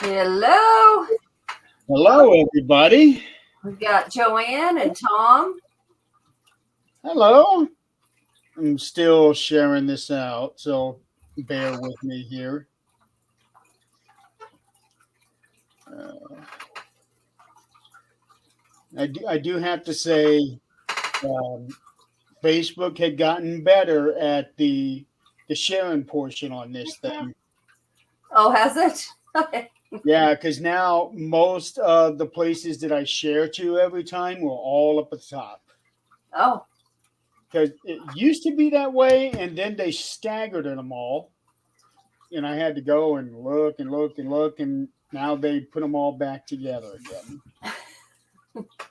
Hello. Hello, everybody. We've got Joanne and Tom. Hello. I'm still sharing this out, so bear with me here. Uh, I do have to say, um, Facebook had gotten better at the sharing portion on this thing. Oh, has it? Okay. Yeah, because now most of the places that I share to every time were all up at the top. Oh, Because it used to be that way, and then they staggered them all, and I had to go and look and look and look, and now they put them all back together again.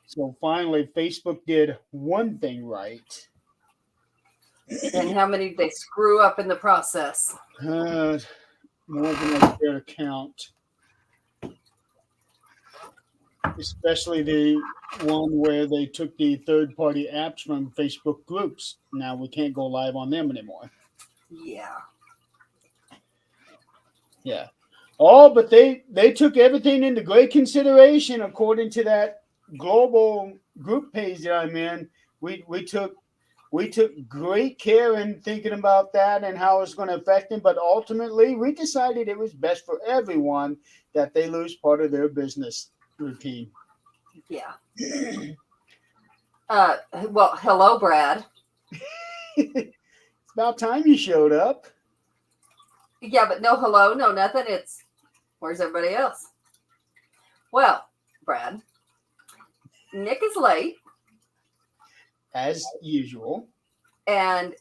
So finally, Facebook did one thing right. and how many did they screw up in the process? Uh, More than I care to count, especially the one where they took the third-party apps from Facebook groups. Now we can't go live on them anymore. Yeah. Yeah. Oh, but they took everything into great consideration according to that global group page that I'm in. We took great care in thinking about that and how it's going to affect them, but ultimately we decided it was best for everyone that they lose part of their business routine. Yeah. Well, hello, Brad. It's about time you showed up. Yeah, but no hello, no nothing. It's where's everybody else? Well, Brad, Nick is late, As usual. and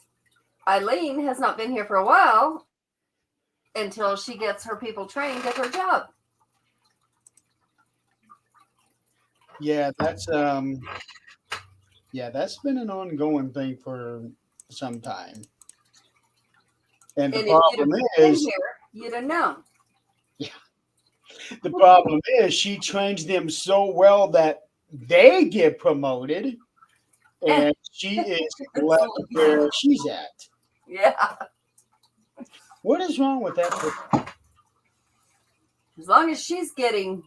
Eileen has not been here for a while until she gets her people trained at her job. Yeah, that's been an ongoing thing for some time. And the And if you'd have problem been is, here, you'd have known. the problem is she trains them so well that they get promoted and she is left where she's at. Yeah. What is wrong with that? As long as she's getting,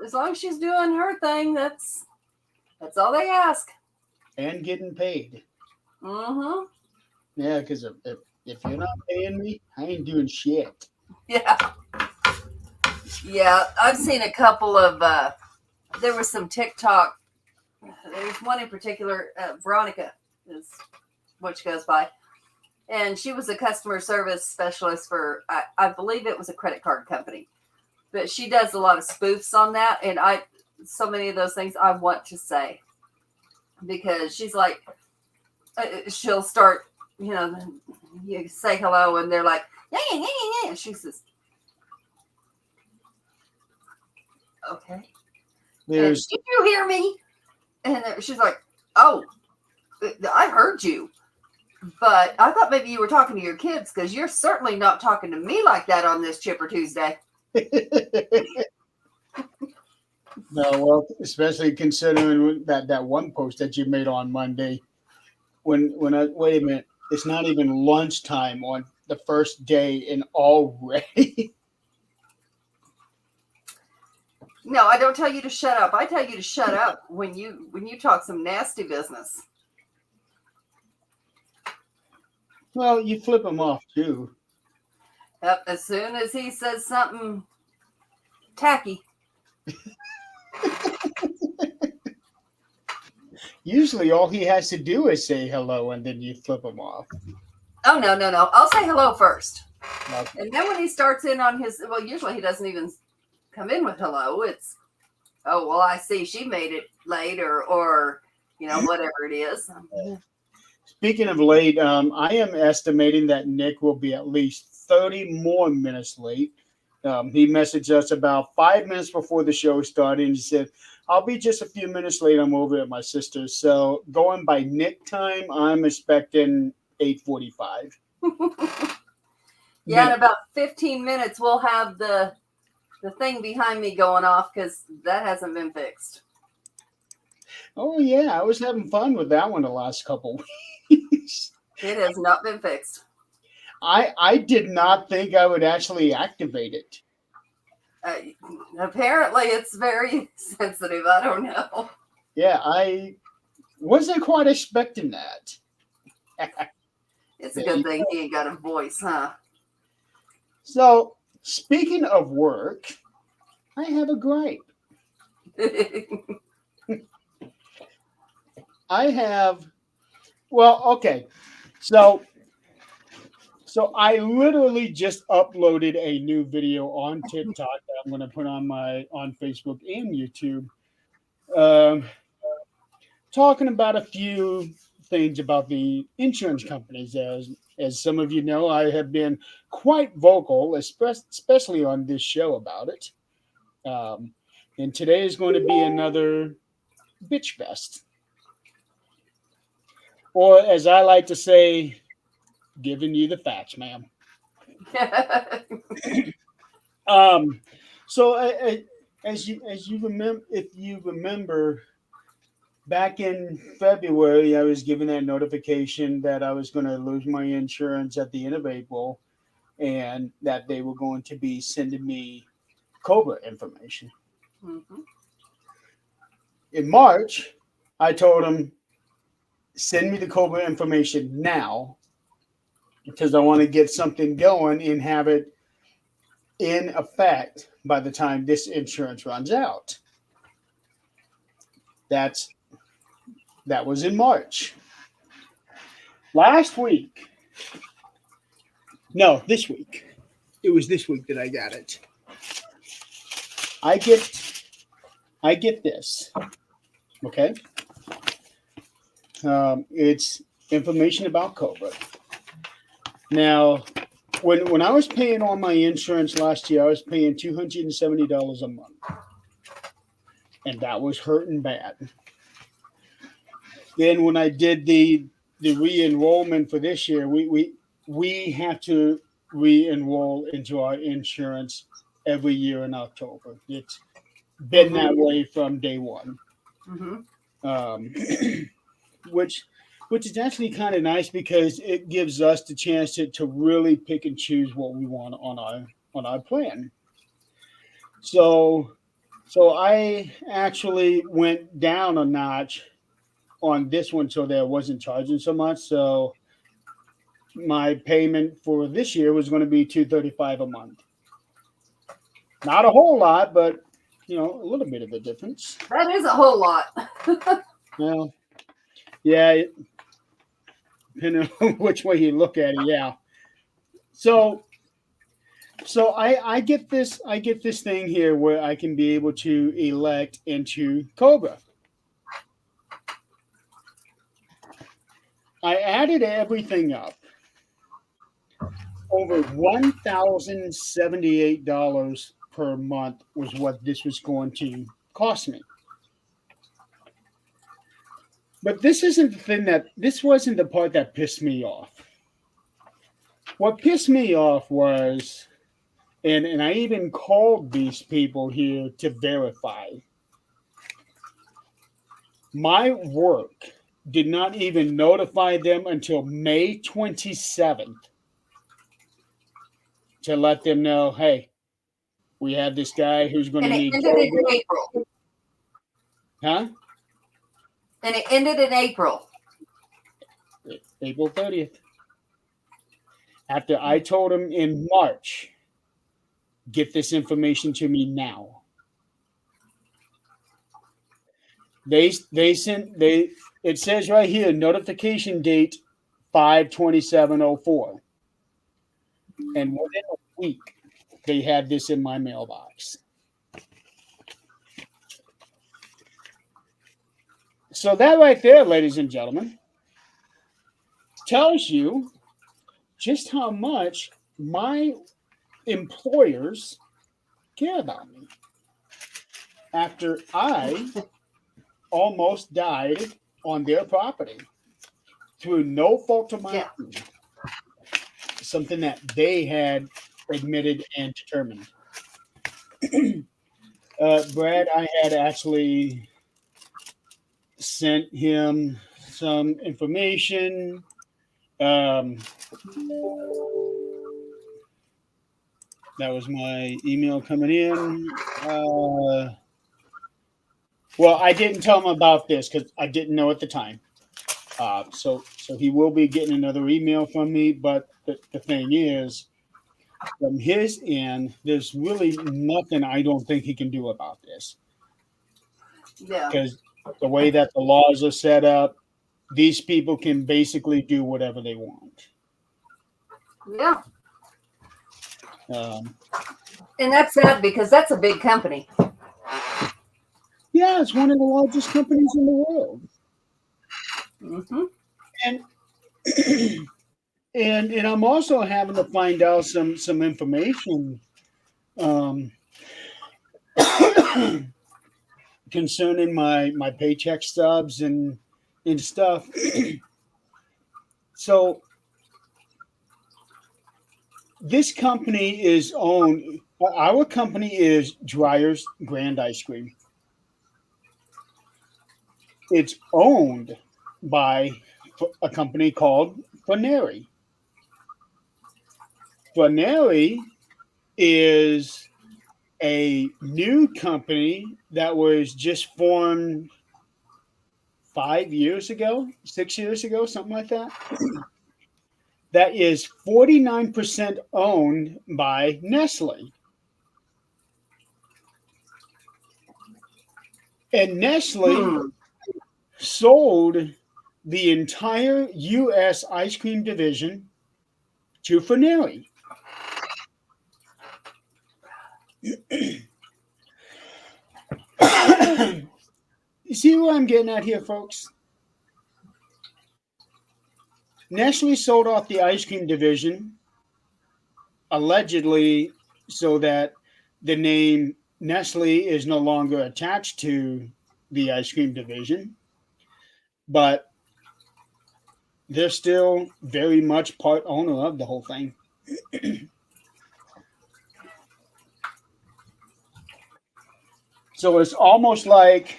as long as she's doing her thing, that's all they ask. And getting paid. Mm-hmm. Yeah, because if you're not paying me, I ain't doing shit. Yeah. Yeah. I've seen a couple of. There was some TikTok. There's one in particular. Veronica is what she goes by, and she was a customer service specialist for. I believe it was a credit card company, but she does a lot of spoofs on that, and so many of those things I want to say because she's like she'll start, you say hello and they're like, yeah, yeah, yeah, yeah. And she says, okay. And There's did you hear me? And she's like, oh, I heard you. But I thought maybe you were talking to your kids because you're certainly not talking to me like that on this Chipper Tuesday. no, well, especially considering that one post that you made on Monday. When I wait a minute, it's not even lunchtime on the first day, and already. No, I don't tell you to shut up. I tell you to shut up when you talk some nasty business. Well, you flip them off too. Yep, as soon as he says something tacky. Usually, all he has to do is say hello, and then you flip him off. Oh, no, no, no. I'll say hello first. Okay. And then when he starts in on his, well, usually he doesn't even come in with hello. It's, oh, well, I see she made it late or whatever it is. Speaking of late, I am estimating that Nick will be at least 30 more minutes late. He messaged us about 5 minutes before the show started, and he said, I'll be just a few minutes late. I'm over at my sister's. So going by Nick time, I'm expecting 8:45. Yeah, in about 15 minutes, we'll have the thing behind me going off because that hasn't been fixed. Oh, yeah. I was having fun with that one the last couple weeks. It has not been fixed. I did not think I would actually activate it. Apparently, it's very sensitive. I don't know. Yeah, I wasn't quite expecting that. It's a There good you thing he ain't got a voice, huh? So, speaking of work, I have a gripe. I have, well, okay. So, so I literally just uploaded a new video on TikTok that I'm going to put on Facebook and YouTube, um, talking about a few things about the insurance companies. As some of you know, I have been quite vocal, especially on this show about it. Um, and today is going to be another bitch fest, or as I like to say, giving you the facts, ma'am. Um, so as you remember, if you remember, back in February, I was given that notification that I was going to lose my insurance at the end of April, and that they were going to be sending me Cobra information. Mhm. In March, I told them, send me the Cobra information now because I want to get something going and have it in effect by the time this insurance runs out. That's that was in March. Last week, no, this week. It was this week that I got it. I get I get this. Okay. It's information about Cobra. Now, when I was paying on my insurance last year, I was paying $270 a month, and that was hurting bad. Then when I did the re-enrollment for this year, we have to re-enroll into our insurance every year in October. It's been that way from day one. Mhm. Um, which which is actually kind of nice because it gives us the chance to really pick and choose what we want on our plan. So so I actually went down a notch on this one so that I wasn't charging so much. So my payment for this year was going to be 235 a month. Not a whole lot, but a little bit of a difference. That is a whole lot. Well, yeah, depending on which way you look at it, yeah. So I get this thing here where I can be able to elect into Cobra. I added everything up. Over $1,078 per month was what this was going to cost me. But this wasn't the part that pissed me off. What pissed me off was, and I even called these people here to verify. My work did not even notify them until May 27th to let them know, hey, we have this guy who's going to And it need ended in Cobra. April. Huh? And it ended in April. April 30th. After I told them in March, get this information to me now. It says right here, notification date 5/27/04. And within a week, they had this in my mailbox. So that right there, ladies and gentlemen, tells you just how much my employers care about me. After I almost died on their property through no fault of my own, something that they had admitted and determined. Brad, I had actually sent him some information. Um, That was my email coming in. Well, I didn't tell him about this because I didn't know at the time. So he will be getting another email from me. But the thing is, from his end, there's really nothing I don't think he can do about this. Yeah. Because the way that the laws are set up, these people can basically do whatever they want. Yeah. Um, And that's sad because that's a big company. yeah, it's one of the largest companies in the world. Mm-hmm. And I'm also having to find out some information concerning my paycheck stubs and stuff. So this company is owned. Our company is Dreyer's Grand Ice Cream. It's owned by a company called Flannery. Flannery is a new company that was just formed 5 years ago, 6 years ago, something like that. That is 49% owned by Nestle. And Nestle sold the entire U.S. ice cream division to Flannery. You see what I'm getting at here, folks? Nestle sold off the ice cream division, allegedly, so that the name Nestle is no longer attached to the ice cream division, but they're still very much part owner of the whole thing. So it's almost like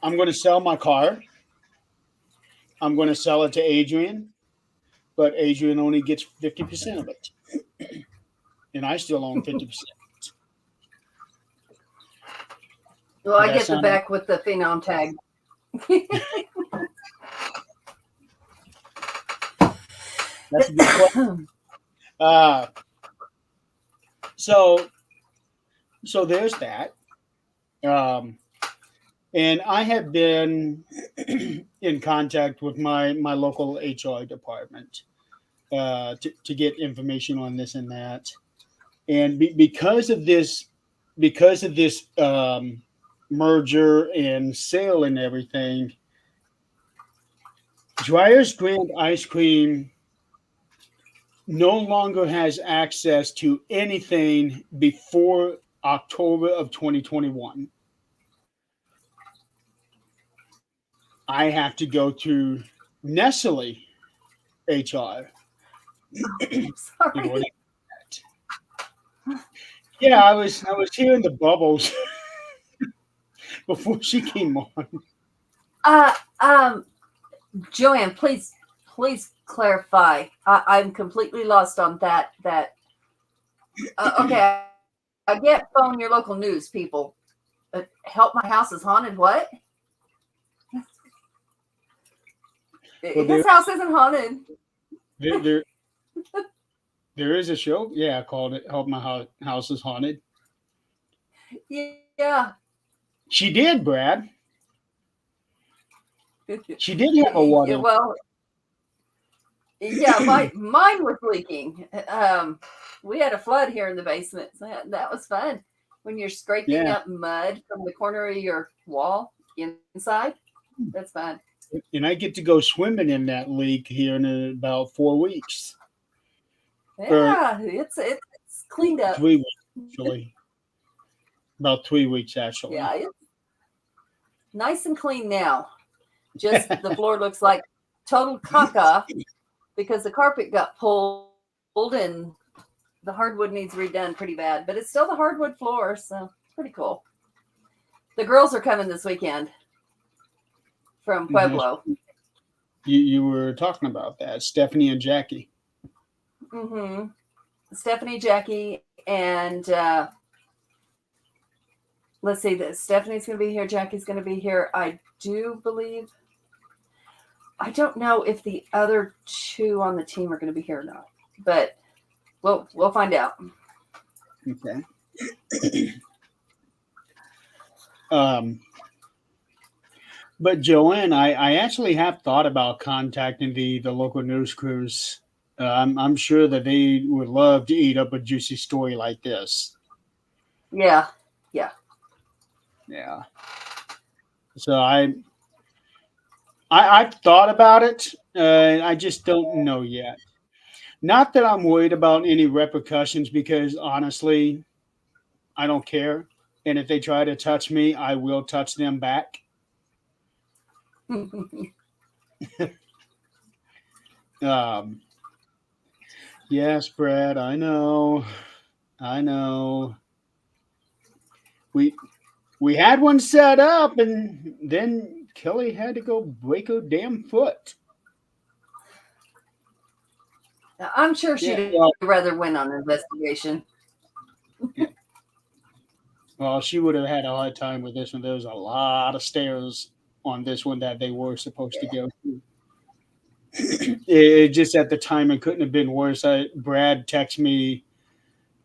I'm going to sell my car. I'm going to sell it to Adrian, but Adrian only gets 50% of it. And I still own 50%. Well, I get the back with the phenom tag. That's a good question. So there's that. And I have been in contact with my local HR department to get information on this and that. And because of this merger and sale and everything, Dreyer's Grand Ice Cream no longer has access to anything before October of 2021. I have to go to Nestle HR. Sorry. Yeah, I was hearing the bubbles before she came on. Joanne, please clarify. I'm completely lost on that. Okay, I get phone your local news people. Help My House is Haunted. What? Well, his house isn't haunted. There is a show, yeah, called it "Help My House is Haunted." Yeah. She did, Brad. She did have a water. Well, yeah, mine was leaking. We had a flood here in the basement. So that was fun. When you're scraping up mud from the corner of your wall inside, that's fun. And I get to go swimming in that lake here in about 4 weeks. Yeah, it's cleaned up. 3 weeks, actually. About 3 weeks, actually. Yeah, it's nice and clean now. Just the floor looks like total caca because the carpet got pulled and the hardwood needs redone pretty bad. But it's still the hardwood floor, so pretty cool. The girls are coming this weekend from Pueblo. You were talking about that, Stephanie and Jackie. Mm-hmm. Stephanie, Jackie, and let's see. That Stephanie's going to be here. Jackie's going to be here. I do believe. I don't know if the other two on the team are going to be here or not, but we'll find out. Okay. But Joanne, I actually have thought about contacting the local news crews. I'm sure that they would love to eat up a juicy story like this. Yeah. Yeah. So I've thought about it. I just don't know yet. Not that I'm worried about any repercussions, because honestly, I don't care. And if they try to touch me, I will touch them back. Um, yes, Brad, I know. I know. We had one set up, and then Kelly had to go break her damn foot. I'm sure she'd Yeah, well, rather win on an investigation. well, she would have had a hard time with this one. There was a lot of stairs on this one that they were supposed to go through. It just at the time it couldn't have been worse. Brad texted me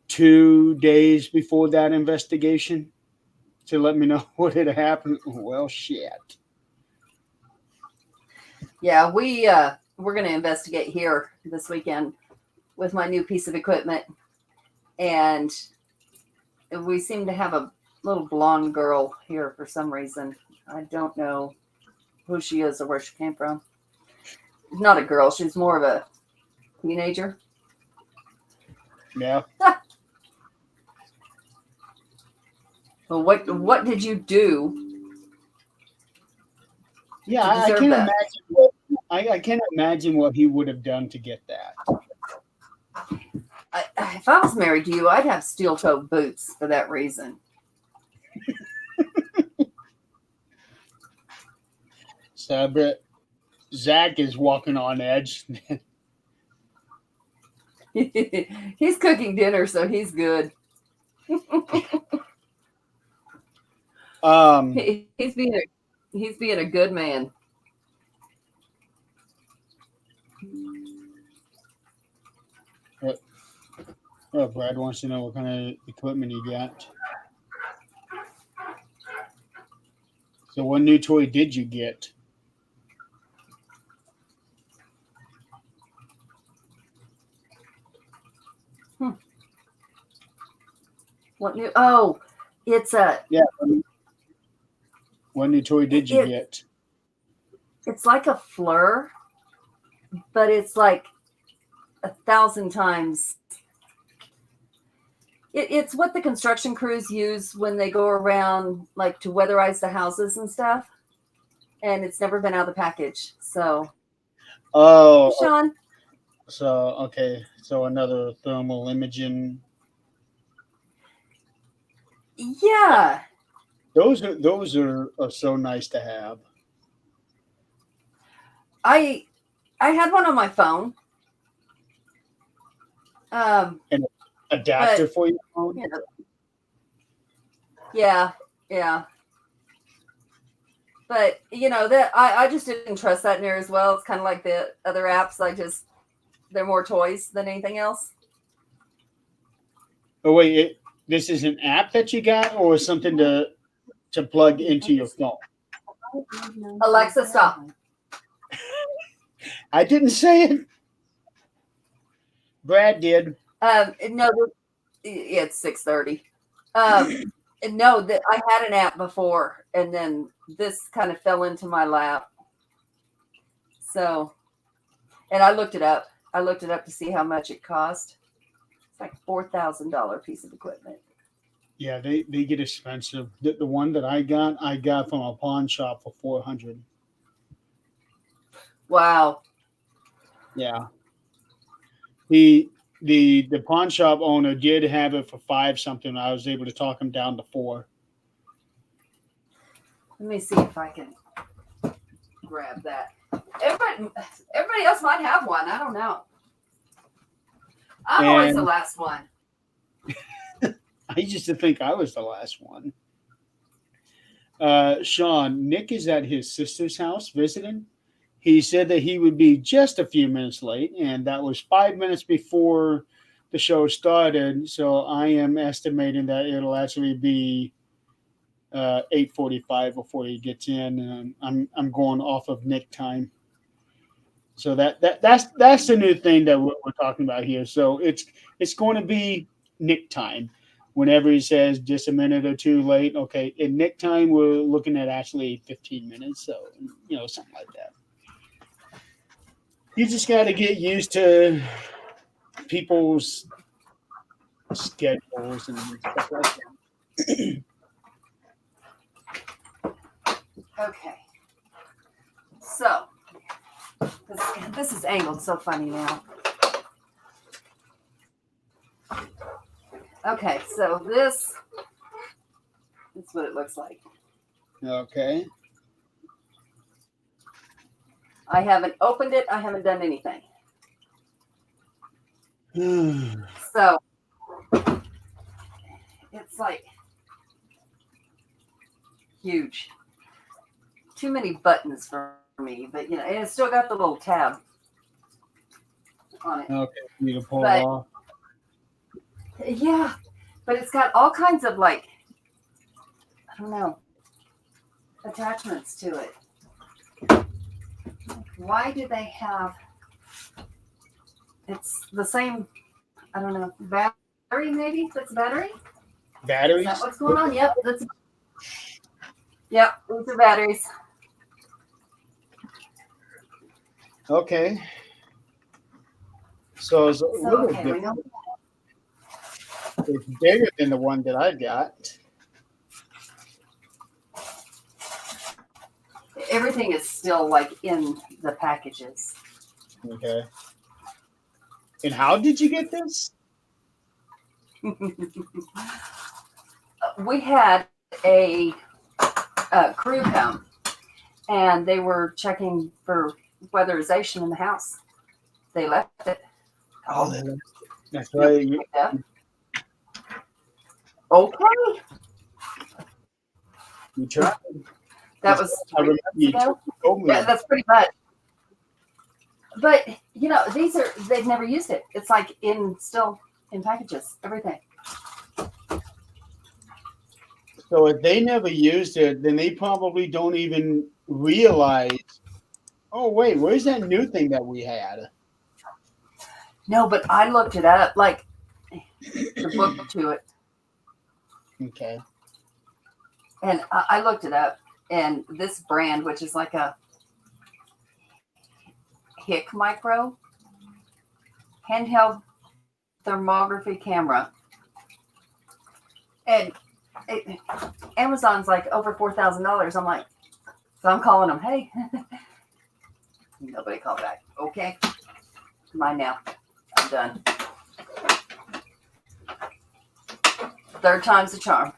2 days before that investigation to let me know what had happened. Well, shit. Yeah, we're going to investigate here this weekend with my new piece of equipment, and we seem to have a little blonde girl here for some reason. I don't know who she is or where she came from. Not a girl; she's more of a teenager. Yeah. Well, what did you do? Yeah, To I deserve can that? imagine. What, I can imagine what he would have done to get that. If I was married to you, I'd have steel-toed boots for that reason. So, but Zach is walking on edge. He's cooking dinner, so he's good. He's being a good man. Oh, Brad wants to know what kind of equipment he got. So, what new toy did you get? What new? Oh, it's a Yeah. What new toy did you get? it's like a Fleur, but it's like 1,000 times. It's what the construction crews use when they go around, like, to weatherize the houses and stuff. And it's never been out of the package. So, Oh, Sean, so okay. So another thermal imaging. yeah, Those are so nice to have. I had one on my phone. An adapter But for your phone. you know, yeah. But that I just didn't trust that near as well. It's kind of like the other apps. They're more toys than anything else. Oh wait, this is an app that you got, or something to plug into your phone? Alexa, stop. I didn't say it. Brad did. No, it's 6:30. No, that I had an app before, and then this kind of fell into my lap. So, and I looked it up. I looked it up to see how much it cost. It's like $4,000 piece of equipment. Yeah, they get expensive. The one that I got from a pawn shop for $400. Wow. Yeah. The pawn shop owner did have it for $5 something. I was able to talk him down to $4. Let me see if I can grab that. Everybody else might have one. I don't know. I'm always the And last one. I used to think I was the last one. Sean, Nick is at his sister's house visiting. He said that he would be just a few minutes late, and that was 5 minutes before the show started. So I am estimating that it'll actually be 8:45 before he gets in. And I'm going off of Nick time. So that's the new thing that we're talking about here. So it's going to be Nick time. Whenever he says just a minute or two late, okay. In Nick time, we're looking at actually 15 minutes. So something like that. You just got to get used to people's schedules and stuff like that. Okay. So this is angled so funny now. Okay, so this is what it looks like. Okay. I haven't opened it. I haven't done anything. So it's like huge. Too many buttons for me, but and it's still got the little tab on it. Okay, you can pull But- it off. Yeah, but it's got all kinds of I don't know, attachments to it. Why do they have? It's the same. I don't know. Battery, maybe that's a battery. Is Batteries? that what's going on? Yep, that's. Yep, these are batteries. Okay. So it's a little Okay, we bit. know. It's bigger than the one that I got. Everything is still in the packages. Okay. And how did you get this? We had a crew come, and they were checking for weatherization in the house. They left it. Oh, that's right. Yeah. Okay. You tried. That was I 3 remember you weeks ago. told me. Yeah, that's pretty much. But they've never used it. It's still in packages, everything. So if they never used it, then they probably don't even realize. Oh wait, where's that new thing that we had? No, but I looked it up, the book to it, Okay. and I looked it up, and this brand, which is like a Hick Micro handheld thermography camera, and Amazon's over $4,000. I'm like, so I'm calling them, hey. Nobody called back. Okay, mine now. I'm done. Third time's the charm.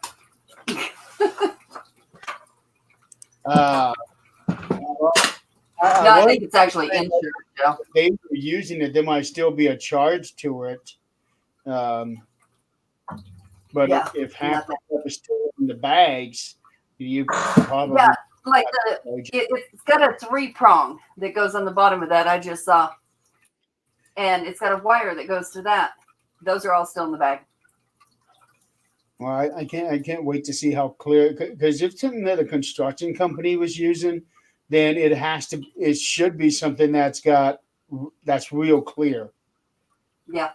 Well, No, I think it's actually insured. Yeah. if they were using it, there might still be a charge to it. But Yeah, if half the nothing. stuff is still in the bags, you probably Yeah, charge it. it's got a 3-prong that goes on the bottom of that I just saw, and it's got a wire that goes to that. Those are all still in the bag. Well, I can't wait to see how clear, because if something that a construction company was using, then it should be something that's real clear. Yeah,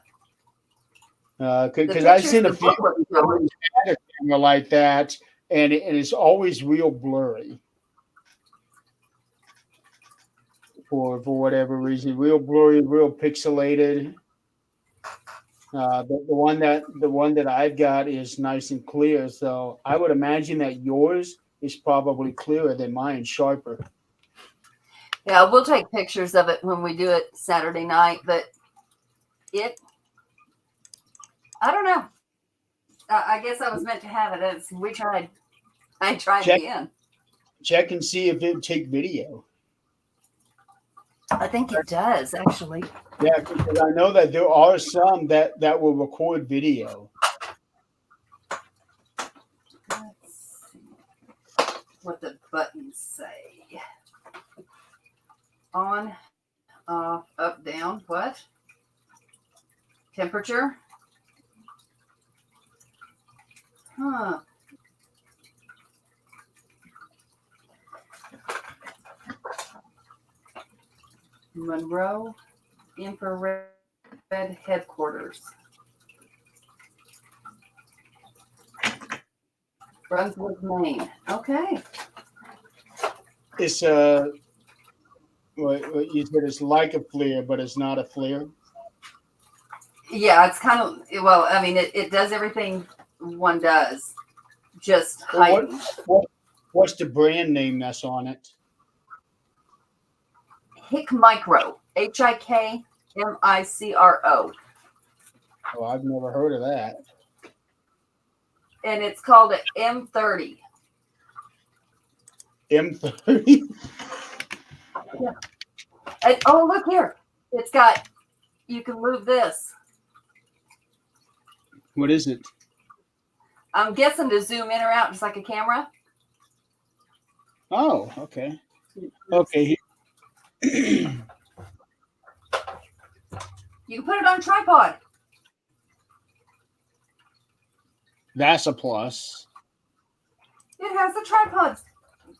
Because I've seen a few few. had a camera like that, and it's always real blurry for whatever reason, real blurry, real pixelated. The one that I've got is nice and clear, so I would imagine that yours is probably clearer than mine, sharper. Yeah, we'll take pictures of it when we do it Saturday night, but I don't know. I guess I was meant to have it as we tried. I tried Check. again. Check and see if it take video. I think it does actually. Yeah, because I know that there are some that will record video. Let's see what the buttons say. On, off, up, down. What? Temperature? Huh. Monroe Infrared Headquarters. Brunswick, Maine. Okay. It's what you said it's like a FLIR, but it's not a FLIR. Yeah, it's kind of, well, I mean, it does everything one does, just Well, heightened. what's the brand name that's on it? HIK Micro. HIKMICRO. Oh, I've never heard of that. And it's called an M30. M30. Yeah. And, oh, look here. It's got, you can move this. What is it? I'm guessing to zoom in or out just like a camera. Oh, okay. Okay. You can put it on a tripod. That's a plus. It has a tripod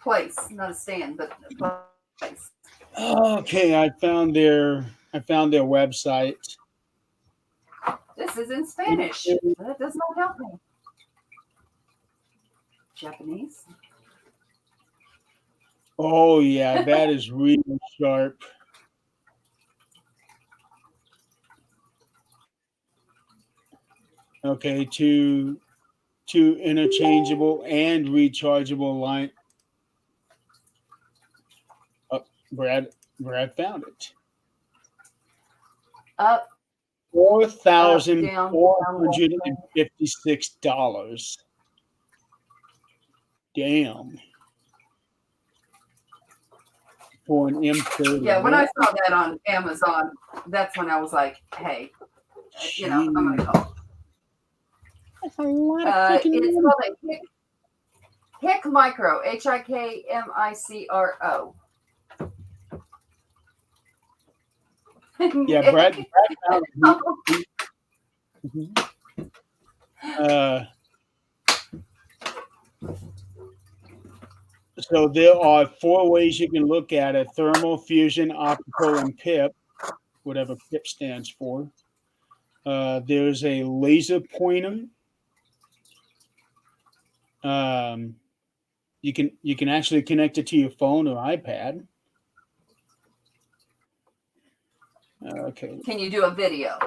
place, not a stand, but a place. Okay, I found their website. This is in Spanish. That does not help me. Japanese. Oh yeah, that is really sharp. Okay, two interchangeable and rechargeable line. Oh, Brad found it. Up, $4,456. Damn. For an M30. yeah, when I saw that on Amazon, that's when I was like, hey, I'm going to call. That's a lot of freaking It's called a HIK Micro, HIKMICRO. Yeah, Brad found it. So there are 4 ways you can look at it: thermal, fusion, optical, and PIP, whatever PIP stands for. There's a laser pointer. You can actually connect it to your phone or iPad. Okay. Can you do a video?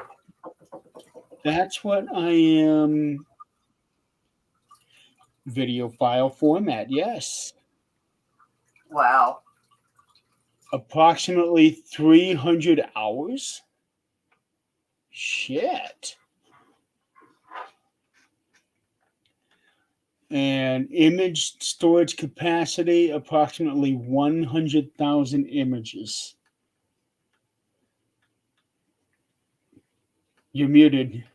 That's what I am. Video file format, yes. Wow. Approximately 300 hours. Shit. And image storage capacity, approximately 100,000 images. You're muted.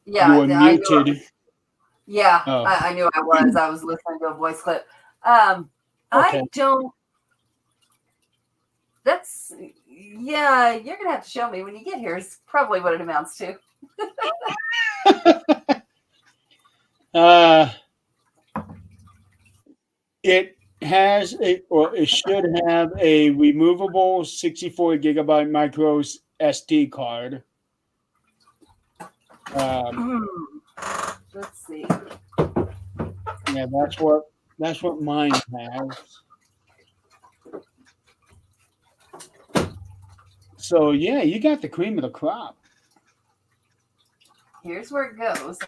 Yeah, You're muted. Yeah, Oh. I knew I was. I was listening to a voice clip. Okay. I don't. That's, yeah, you're going to have to show me when you get here. It's probably what it amounts to. It has it should have a removable 64 gigabyte micro SD card. Let's see. Yeah, that's what mine has. So yeah, you got the cream of the crop. Here's where it goes.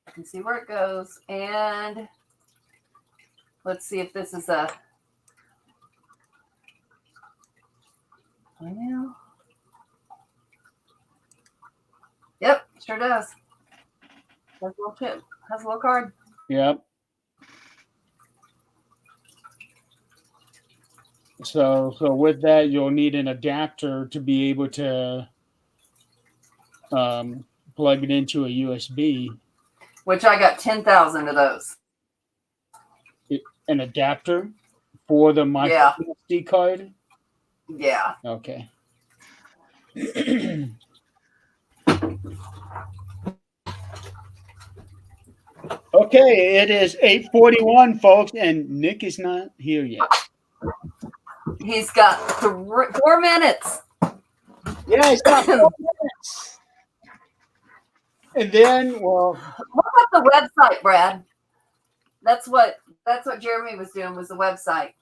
I can see where it goes, and let's see if this is a. Well, yep, sure does. Has a little chip. Has a little card. Yep. So with that, you'll need an adapter to be able to plug it into a USB. Which I got 10,000 of those. An adapter for the micro SD card? Yeah. Okay. Okay, it is 8:41, folks, and Nick is not here yet. He's got 4 minutes. Yeah, he's got 4 minutes. And then, well, look at the website, Brad. That's what Jeremy was doing, was the website.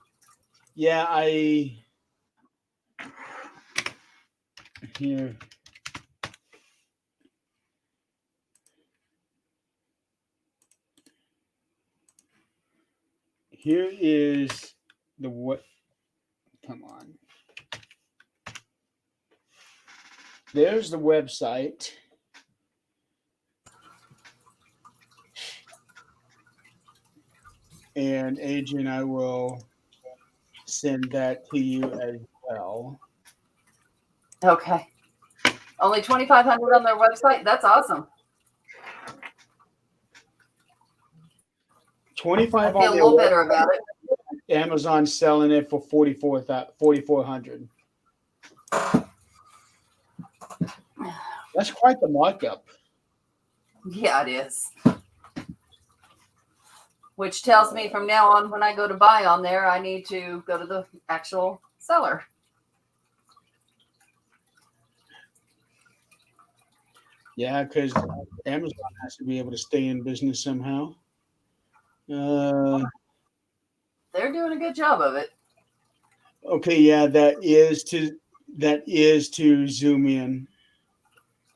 Yeah, here. Here is the what? Come on. There's the website. And Adrian, I will send that to you as well. Okay. Only 2,500 on their website? That's awesome. 25 I feel a little better about it. Amazon's selling it for $4,400. That's quite the markup. Yeah, it is. Which tells me from now on, when I go to buy on there, I need to go to the actual seller. Yeah, because Amazon has to be able to stay in business somehow. They're doing a good job of it. Okay, yeah, that is to zoom in.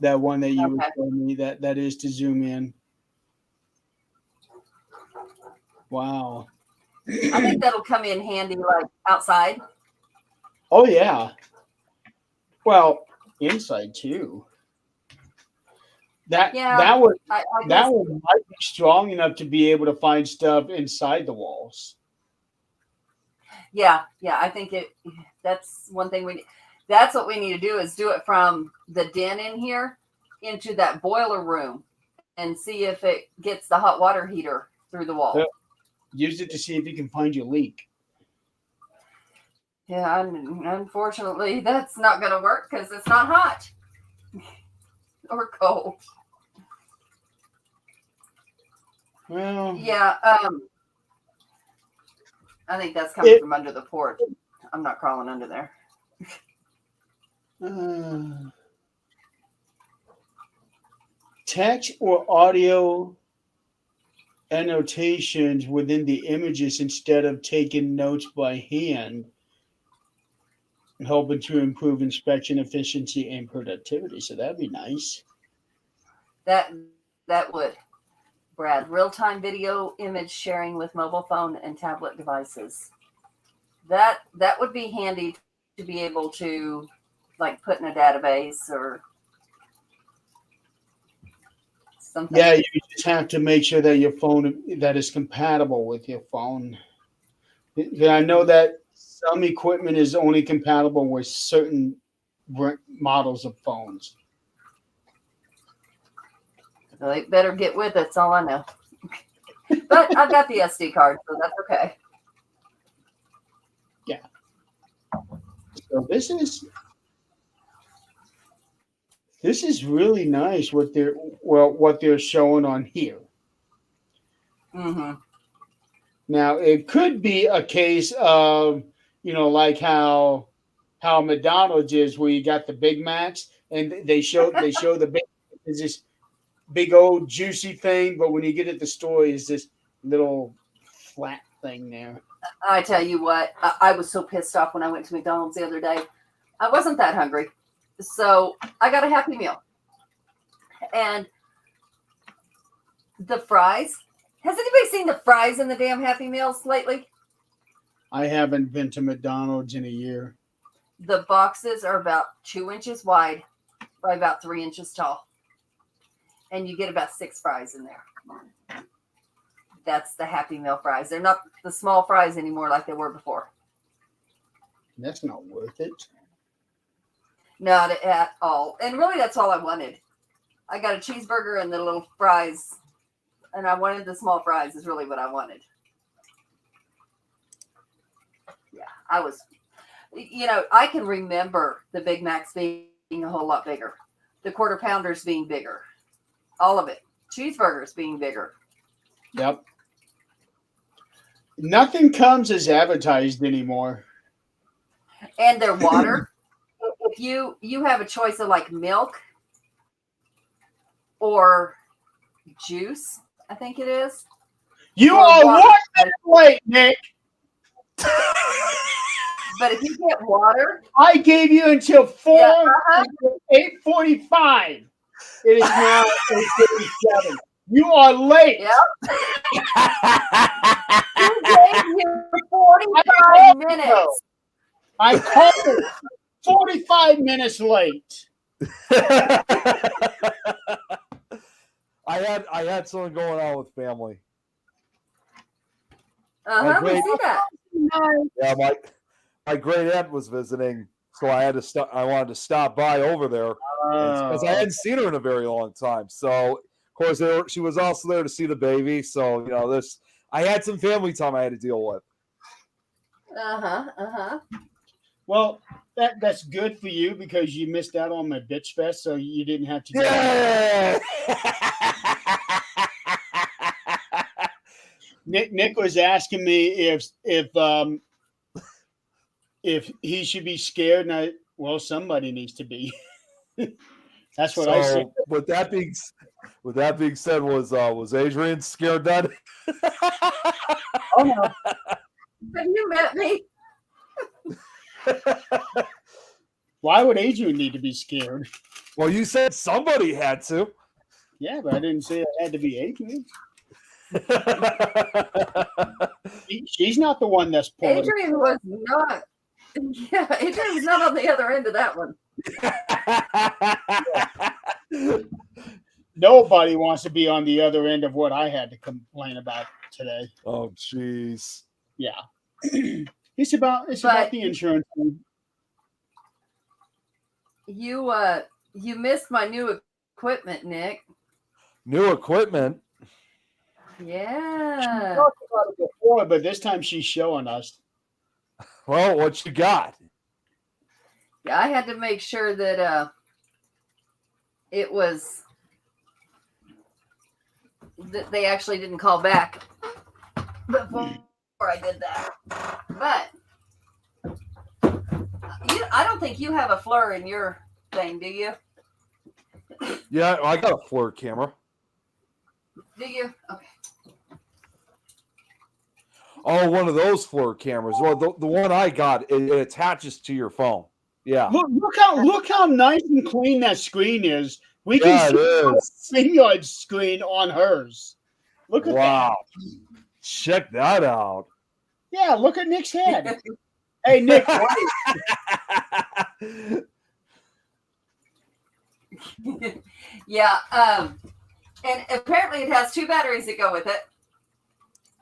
That one that you were showing me, that is to zoom in. Wow. I think that'll come in handy, like outside. Oh yeah. Well, inside too. That would might be strong enough to be able to find stuff inside the walls. Yeah, I think that's one thing that's what we need to do, is do it from the den in here into that boiler room and see if it gets the hot water heater through the wall. Use it to see if you can find your leak. Yeah, unfortunately, that's not going to work because it's not hot or cold. Well, yeah, I think that's coming from under the porch. I'm not crawling under there. Text or audio annotations within the images instead of taking notes by hand, helping to improve inspection efficiency and productivity. So that'd be nice. That would. Brad, real-time video image sharing with mobile phone and tablet devices. That would be handy to be able to, like, put in a database or something. Yeah, you just have to make sure that your phone that is compatible with your phone. I know that some equipment is only compatible with certain models of phones. They better get with it. That's all I know. But I've got the SD card, so that's okay. Yeah. So this is really nice what they're showing on here. Mm-hmm. Now it could be a case of, like how McDonald's is, where you got the Big Macs and they show the big is this big old juicy thing, but when you get at the store, is this little flat thing there. I tell you what, I was so pissed off when I went to McDonald's the other day. I wasn't that hungry, so I got a Happy Meal. And the fries. Has anybody seen the fries in the damn Happy Meals lately? I haven't been to McDonald's in a year. The boxes are about 2 inches wide by about 3 inches tall. and you get about 6 fries in there. That's the Happy Meal fries. They're not the small fries anymore like they were before. That's not worth it. Not at all. And really, that's all I wanted. I got a cheeseburger and the little fries, and I wanted the small fries is really what I wanted. Yeah, I was, I can remember the Big Macs being a whole lot bigger. The Quarter Pounders being bigger. All of it. Cheeseburgers being bigger. Yep. Nothing comes as advertised anymore. And their water. If you have a choice of like milk or juice, I think it is. You Or are water. 1 minute late, Nick. But if you get water, I gave you until 8:45. It is now 8:37. You are late. Yep. You gave you 45 minutes. I called it 45 minutes late. I had something going on with family. We see that. Yeah, my great aunt was visiting, so I wanted to stop by over there because I hadn't seen her in a very long time. So of course she was also there to see the baby. So I had some family time I had to deal with. Well, that's good for you because you missed out on my bitch fest, so you didn't have to. Yeah. Nick was asking me if he should be scared, and somebody needs to be. That's what I said. With that being said, was Adrian scared then? Oh no. Have you met me? Why would Adrian need to be scared? Well, you said somebody had to. Yeah, but I didn't say it had to be Adrian. She's not the one that's pulling. Adrian was not. Yeah, Adrian was not on the other end of that one. Nobody wants to be on the other end of what I had to complain about today. Oh, jeez. Yeah. It's about the insurance. You missed my new equipment, Nick. New equipment? Yeah. She talked about it before, but this time she's showing us. Well, what you got? Yeah, I had to make sure that it was that they actually didn't call back before I did that. But I don't think you have a FLIR in your thing, do you? Yeah, I got a FLIR camera. Do you? Okay. Oh, one of those FLIR cameras. Well, the one I got, it attaches to your phone. Yeah. Look how nice and clean that screen is. We can see the StreamYard screen on hers. Look at that. Wow. Check that out. Yeah, look at Nick's head. Hey, Nick. Yeah. And apparently it has 2 batteries that go with it.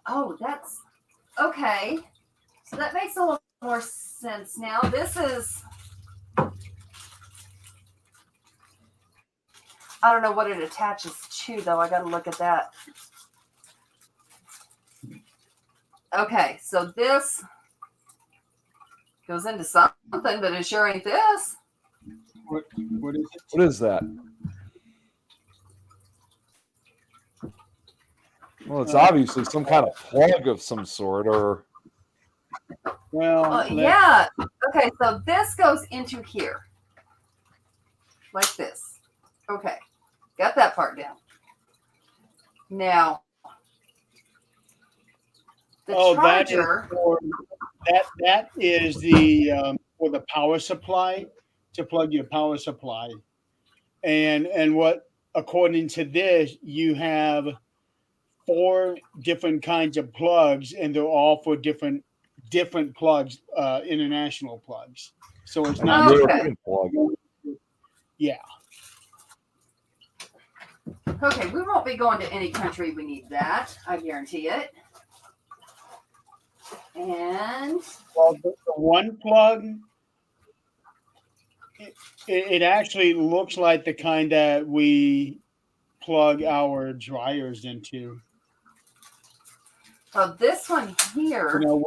Oh, that's okay. So that makes a little more sense now. This is, I don't know what it attaches to, though. I got to look at that. Okay, so this goes into something, but it sure ain't this. What is it? What is that? Well, it's obviously some kind of plug of some sort, or. Well, yeah. Okay, so this goes into here, like this. Okay, got that part down. Now, the charger. That is the for the power supply, to plug your power supply, and what, according to this, you have 4 different kinds of plugs, and they're all for different plugs, international plugs. So it's not okay. Plug. Yeah. Okay, we won't be going to any country we need that. I guarantee it. And Well, the one plug, it actually looks like the kind that we plug our dryers into. this one here. You know,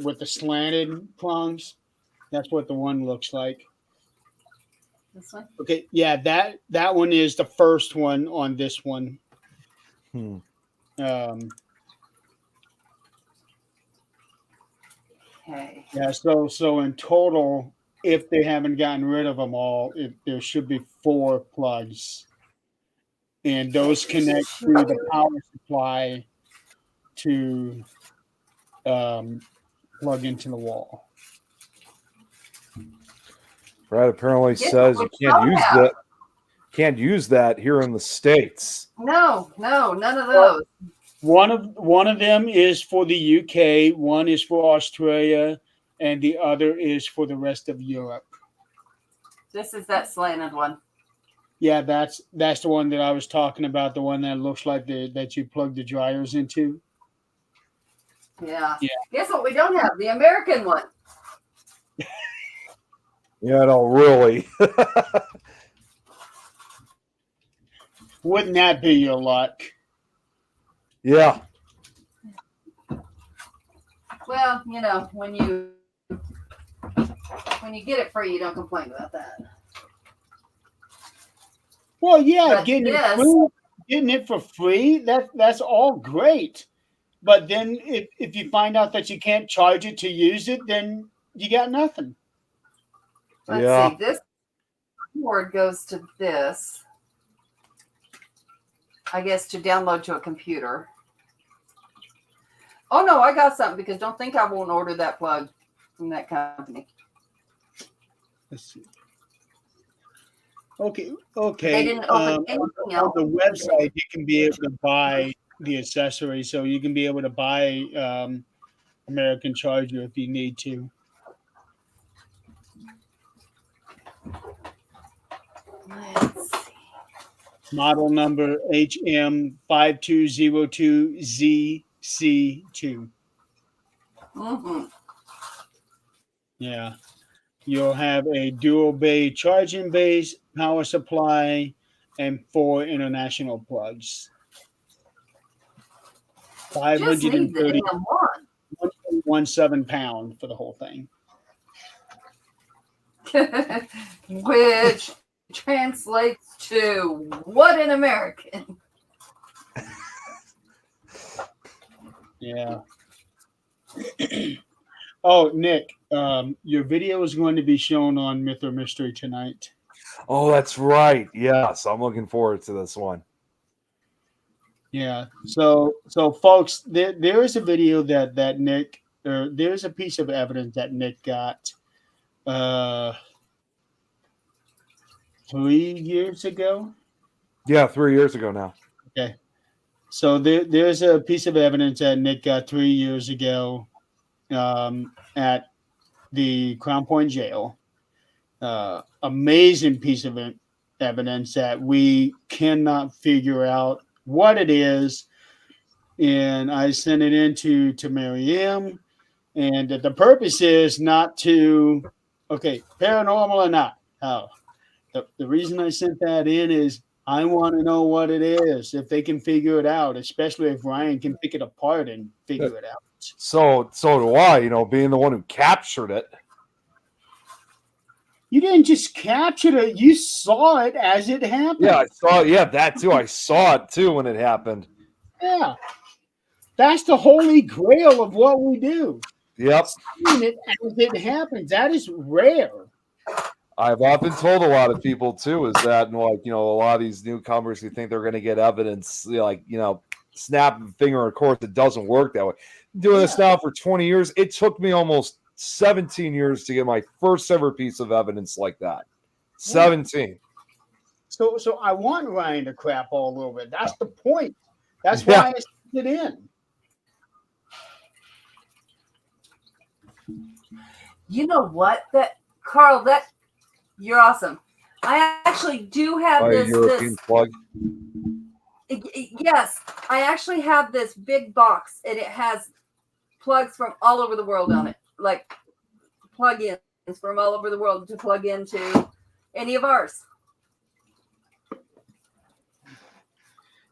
with the slanted prongs. That's what the one looks like. This one. Okay, yeah, that one is the first one on this one. Okay. Yeah, so in total, if they haven't gotten rid of them all, there should be 4 plugs, and those connect to the power supply to plug into the wall. Brad apparently says you can't use that here in the States. No, none of those. One of them is for the UK, one is for Australia, and the other is for the rest of Europe. This is that slanted one. Yeah, that's the one that I was talking about, the one that looks like that you plug the dryers into. Yeah. Yeah. Guess what we don't have? The American one. Yeah, no, really. Wouldn't that be your luck? Yeah. Well, you know, when you get it free, you don't complain about that. Well, yeah, But getting this- it for free, that's all great. But then if you find out that you can't charge it to use it, then you got nothing. Let's see. This cord goes to this. I guess to download to a computer. Oh no, I got something, because don't think I won't order that plug from that company. Let's see. Okay. They didn't open anything On else. the website, you can be able to buy the accessory, so you can be able to buy American Charger if you need to. Let's see. Model number HM5202ZC2. Mm-hmm. Yeah. You'll have a dual bay charging base, power supply, and 4 international plugs. Just need the damn one. 530.17 pound for the whole thing. Which translates to what in American? Yeah. Oh, Nick, your video is going to be shown on Myth or Mystery tonight. Oh, that's right. Yes, I'm looking forward to this one. Yeah. So folks, there is a video that Nick, or there's a piece of evidence that Nick got 3 years ago. Yeah, 3 years ago now. Okay. So there's a piece of evidence that Nick got 3 years ago at the Crown Point Jail. Amazing piece of evidence that we cannot figure out what it is. And I sent it in to Mary M. And the purpose is not to, paranormal or not. The reason I sent that in is I want to know what it is, if they can figure it out, especially if Ryan can pick it apart and figure it out. So do I, being the one who captured it. You didn't just capture it, you saw it as it happened. Yeah, I saw it. Yeah, that too. I saw it too when it happened. Yeah. That's the holy grail of what we do. Yep. Seeing it as it happens. That is rare. I've often told a lot of people too, is that a lot of these newcomers who think they're going to get evidence, snap a finger. Of course, it doesn't work that way. Doing this now for 20 years, it took me almost 17 years to get my first ever piece of evidence like that. 17. So I want Ryan to crap all over it. That's the point. That's why I sent it in. You know what? Carl, you're awesome. I actually do have this European plug. Yes, I actually have this big box, and it has plugs from all over the world on it, like plug-ins from all over the world to plug into any of ours.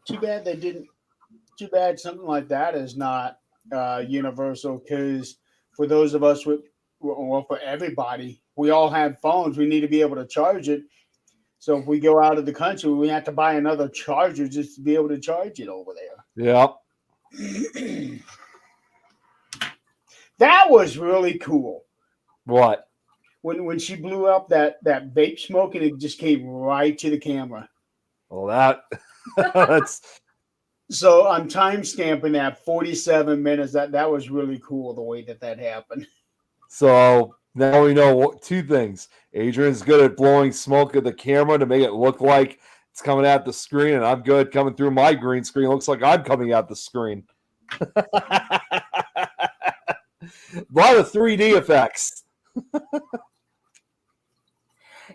Too bad they didn't. Too bad something like that is not universal. Because for those of us with, well, for everybody, we all have phones. We need to be able to charge it. So if we go out of the country, we have to buy another charger just to be able to charge it over there. Yep. That was really cool. What? When she blew up that vape smoke and it just came right to the camera. Well, that's So I'm time stamping that 47 minutes. That was really cool the way that happened. so now we know two things. Adrian's good at blowing smoke at the camera to make it look like it's coming at the screen, and I'm good coming through my green screen. Looks like I'm coming at the screen. A lot of 3D effects.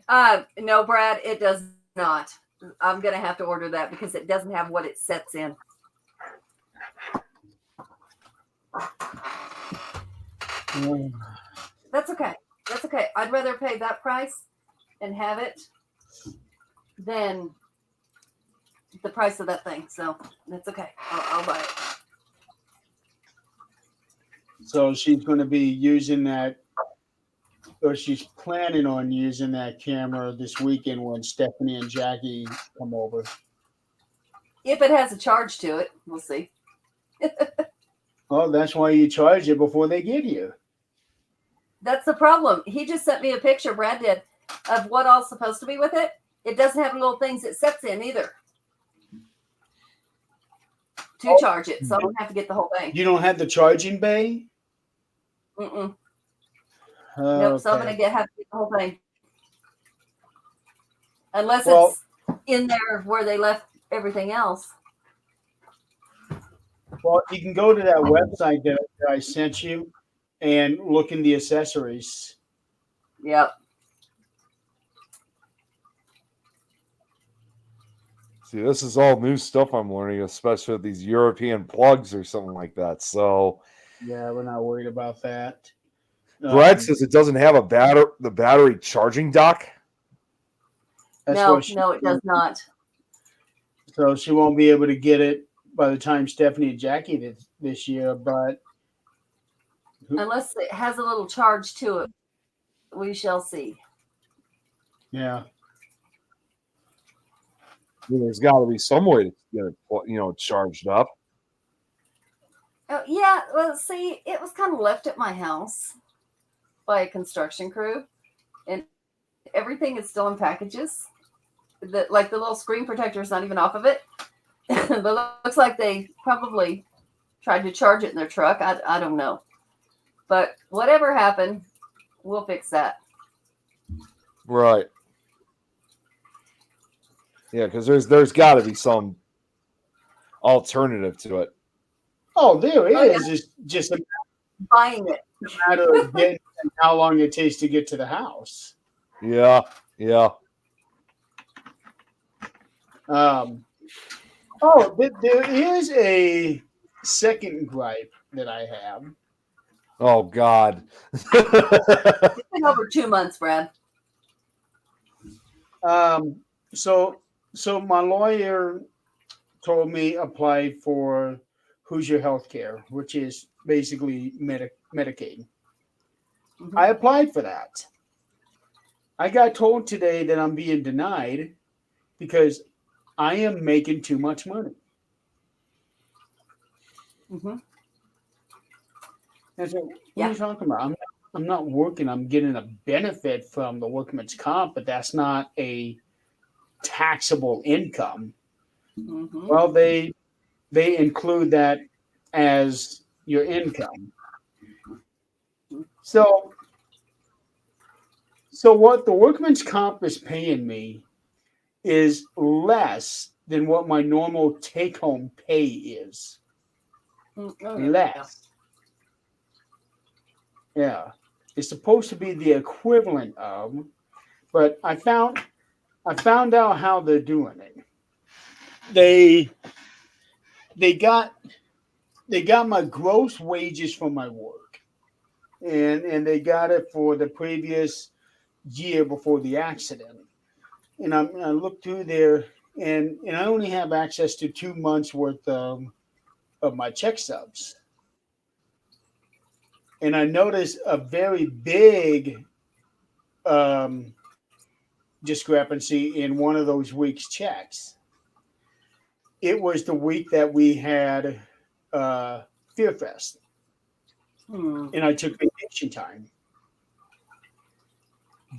No, Brad, it does not. I'm gonna have to order that because it doesn't have what it sets in. That's okay. That's okay. I'd rather pay that price and have it than the price of that thing. So that's okay. I'll buy it. So she's going to be using that, or she's planning on using that camera this weekend when Stephanie and Jackie come over. If it has a charge to it, we'll see. Oh, that's why you charge it before they get you. That's the problem. He just sent me a picture, Brad did, of what all's supposed to be with it. It doesn't have little things it sets in either to charge it. So I don't have to get the whole thing. You don't have the charging bay? Mm-mm. Oh, Nope. So I'm okay. going to have to get the whole thing. Unless it's in there where they left everything else. Well, you can go to that website that I sent you and look in the accessories. Yep. See, this is all new stuff I'm learning, especially with these European plugs or something like that. So Yeah, we're not worried about that. Brad says it doesn't have the battery charging dock. No, what no, it does not. So she won't be able to get it by the time Stephanie and Jackie this year, but Unless it has a little charge to it. We shall see. yeah. There's got to be some way to get it, charged up. Oh, yeah, well, see, it was kind of left at my house by a construction crew, and everything is still in packages. Like the little screen protector is not even off of it. But it looks like they probably tried to charge it in their truck. I don't know. But whatever happened, we'll fix that. Right. Yeah, because there's got to be some alternative to it. Oh, there is. Oh, yeah. It's just a Buying it. matter of getting and how long it takes to get to the house. Yeah. There is a second gripe that I have. Oh God. It's been over 2 months, Brad. So my lawyer told me apply for Hoosier Healthcare, which is basically Medicaid. Mm-hmm. I applied for that. I got told today that I'm being denied because I am making too much money. Mm-hmm. I said, what are you talking about? I'm not working. I'm getting a benefit from the workman's comp, but that's not a taxable income. Mm-hmm. Well, they include that as your income. So what the workman's comp is paying me is less than what my normal take-home pay is. Less. Yeah. It's supposed to be the equivalent of, but I found out how they're doing it. they got my gross wages from my work, and they got it for the previous year before the accident. And I looked through there, and I only have access to 2 months worth of my check stubs. And I noticed a very big discrepancy in one of those week's checks. It was the week that we had Fear Fest, and I took vacation time.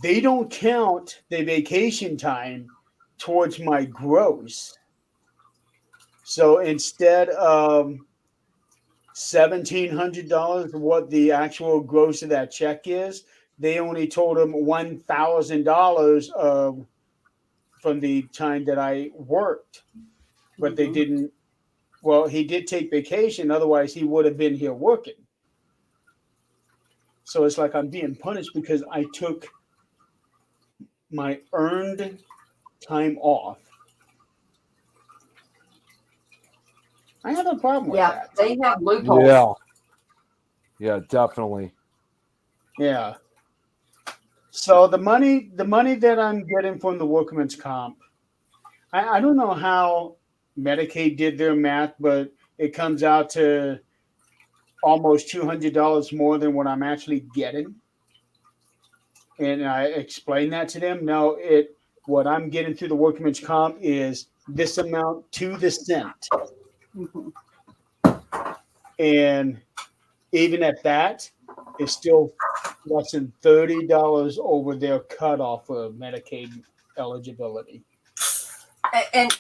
They don't count the vacation time towards my gross. So instead of $1,700, what the actual gross of that check is, they only told him $1,000 from the time that I worked, but they didn't. Well, he did take vacation; otherwise, he would have been here working. So it's like I'm being punished because I took my earned time off. I have a problem with that. They have loopholes. Yeah, definitely. Yeah. So the money that I'm getting from the workman's comp, I don't know how Medicaid did their math, but it comes out to almost $200 more than what I'm actually getting. And I explained that to them. No, what I'm getting through the workman's comp is this amount to the cent. And even at that, it's still less than $30 over their cutoff for Medicaid eligibility. And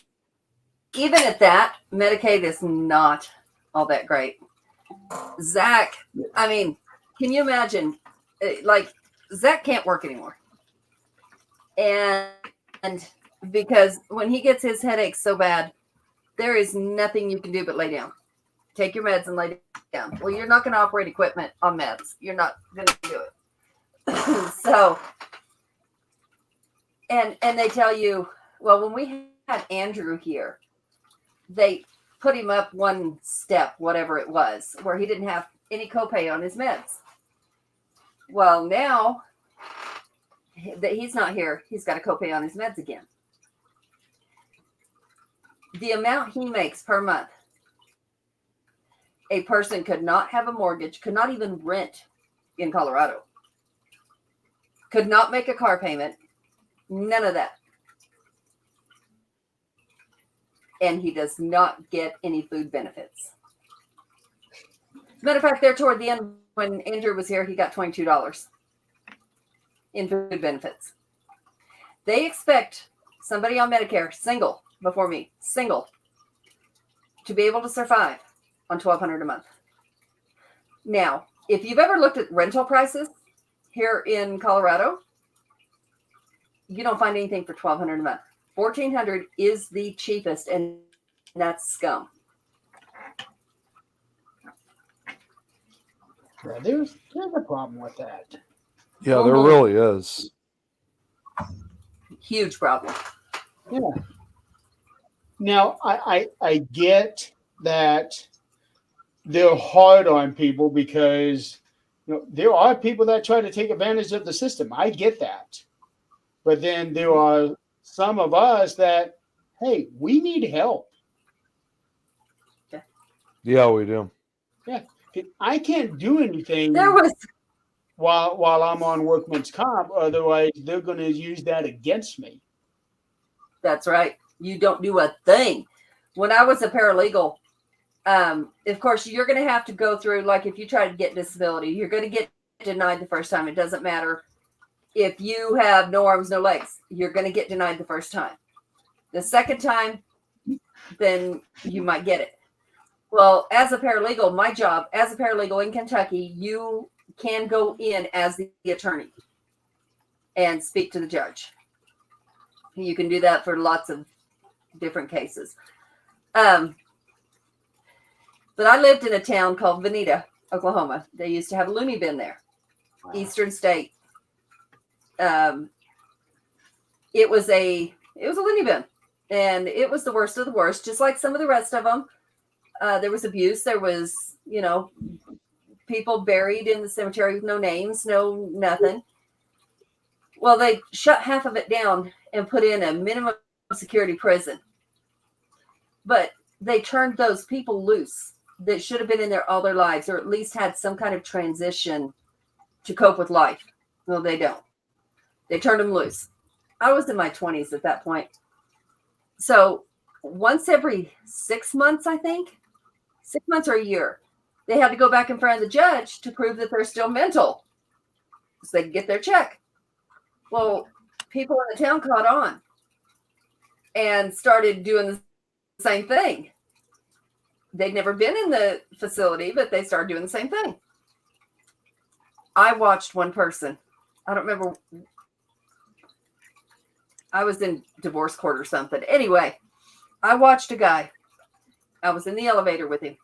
even at that, Medicaid is not all that great. Zach, I mean, can you imagine? Like, Zach can't work anymore. And because when he gets his headaches so bad, there is nothing you can do but lay down. Take your meds and lay down. Well, you're not going to operate equipment on meds. You're not going to do it. So, and they tell you, well, when we had Andrew here, they put him up one step, whatever it was, where he didn't have any copay on his meds. Well, now that he's not here, he's got a copay on his meds again. The amount he makes per month, a person could not have a mortgage, could not even rent in Colorado, could not make a car payment, none of that. And he does not get any food benefits. Matter of fact, there toward the end, when Andrew was here, he got $22 in food benefits. They expect somebody on Medicare, single, before me, single, to be able to survive on $1,200 a month. Now, if you've ever looked at rental prices here in Colorado, you don't find anything for $1,200 a month. $1,400 is the cheapest, and that's scum. Yeah, there's a problem with that. Yeah, there really is. Huge problem. Yeah. Now, I get that they're hard on people because there are people that try to take advantage of the system. I get that. But then there are some of us that, hey, we need help. Yeah, we do. Yeah. I can't do anything There was while I'm on workman's comp. Otherwise, they're going to use that against me. That's right. You don't do a thing. When I was a paralegal, of course, you're going to have to go through, like if you try to get disability, you're going to get denied the first time. It doesn't matter if you have no arms, no legs, you're going to get denied the first time. The second time, then you might get it. Well, as a paralegal, my job as a paralegal in Kentucky, you can go in as the attorney and speak to the judge. You can do that for lots of different cases. But I lived in a town called Veneta, Oklahoma. They used to have a loony bin there. Wow. Eastern State. It was a loony bin, and it was the worst of the worst, just like some of the rest of them. There was abuse. There was, people buried in the cemetery with no names, no nothing. Well, they shut half of it down and put in a minimum security prison. But they turned those people loose that should have been in there all their lives, or at least had some kind of transition to cope with life. No, they don't. They turned them loose. I was in my 20s at that point. So once every 6 months, I think, 6 months or a year, they had to go back in front of the judge to prove that they're still mental so they could get their check. Well, people in the town caught on and started doing the same thing. They'd never been in the facility, but they started doing the same thing. I watched one person. I don't remember. I was in divorce court or something. Anyway, I watched a guy. I was in the elevator with him.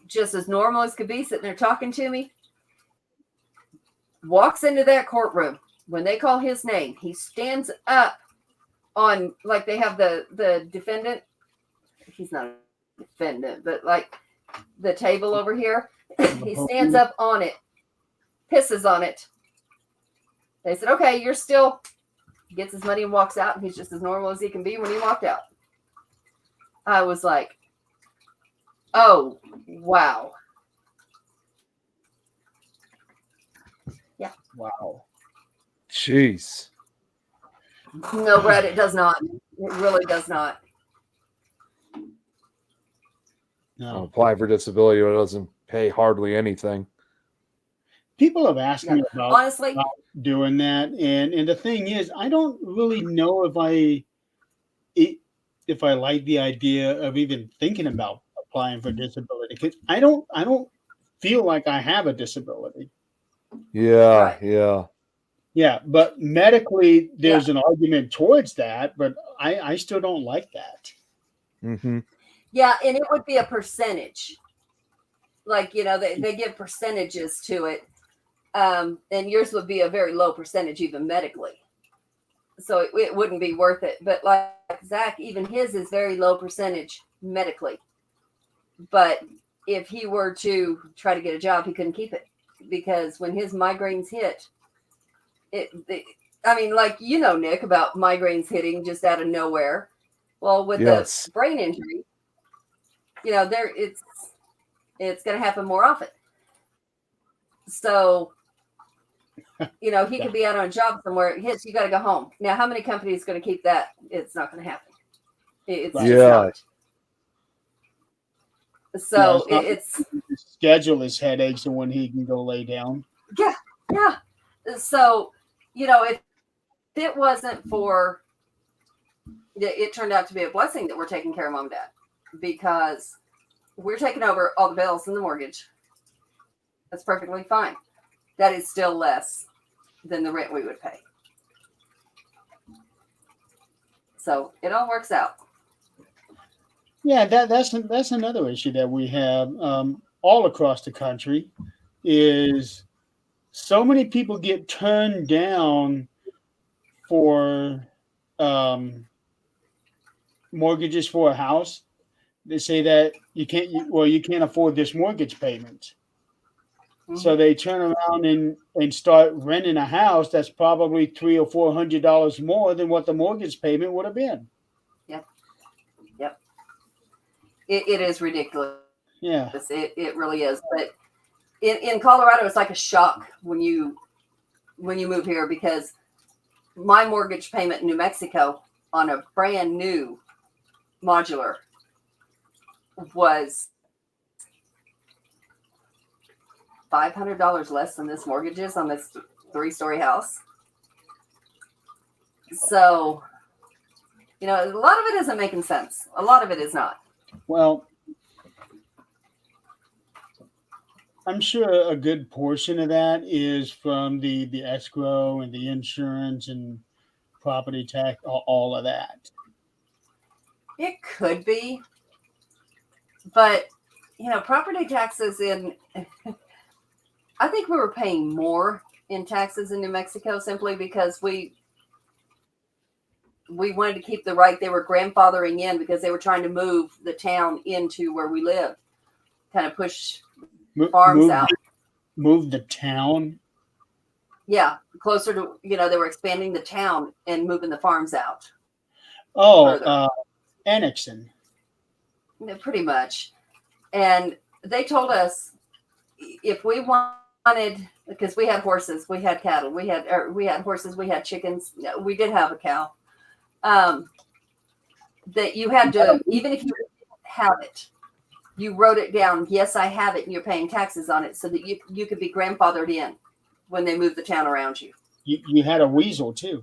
Just as normal as could be, sitting there talking to me. Walks into that courtroom. When they call his name, he stands up on, like they have the defendant. He's not a defendant, but like the table over here. He stands up on it, pisses on it. They said, okay, you're still, gets his money and walks out, and he's just as normal as he can be when he walked out. I was like, oh, wow. Yeah. Wow. Jeez. No, Brett, it does not. It really does not. No. Apply for disability, but it doesn't pay hardly anything. People have asked me about Honestly, doing that, and the thing is, I don't really know if I like the idea of even thinking about applying for disability, because I don't feel like I have a disability. Yeah, Right. Yeah, but medically there's an argument towards that, but I still don't like that. Mm-hmm. yeah, and it would be a percentage. Like, they give percentages to it. And yours would be a very low percentage, even medically. So it wouldn't be worth it. But like Zach, even his is very low percentage medically. But if he were to try to get a job, he couldn't keep it, because when his migraines hit, like, Nick, about migraines hitting just out of nowhere. Well, with the brain injury, it's going to happen more often. So, he could be out on a job somewhere. It hits, you got to go home. Now, how many companies are going to keep that? It's not going to happen. It's just not. So it's schedule his headaches and when he can go lay down. Yeah. So, if it wasn't for, it turned out to be a blessing that we're taking care of Mom and Dad, because we're taking over all the bills and the mortgage. That's perfectly fine. That is still less than the rent we would pay. So it all works out. Yeah, that's another issue that we have all across the country, is so many people get turned down for mortgages for a house. They say that you can't afford this mortgage payment. Mm-hmm. So they turn around and start renting a house that's probably $300 or $400 more than what the mortgage payment would have been. Yep. It is ridiculous. Yeah. It really is. But in Colorado, it's like a shock when you move here, because my mortgage payment in New Mexico on a brand new modular was $500 less than this mortgage is on this 3-story house. So, a lot of it isn't making sense. A lot of it is not. Well, I'm sure a good portion of that is from the escrow and the insurance and property tax, all of that. It could be. But, property taxes I think we were paying more in taxes in New Mexico simply because we we wanted to keep the right. They were grandfathering in because they were trying to move the town into where we lived, kind of push farms out. Move the town. Yeah, closer to, they were expanding the town and moving the farms out. Oh, annexing. Pretty much. And they told us if we wanted, because we had horses, we had cattle, we had horses, we had chickens, we did have a cow. That you had to, even if you didn't have it, you wrote it down. Yes, I have it, and you're paying taxes on it, so that you could be grandfathered in when they move the town around you. You had a weasel too.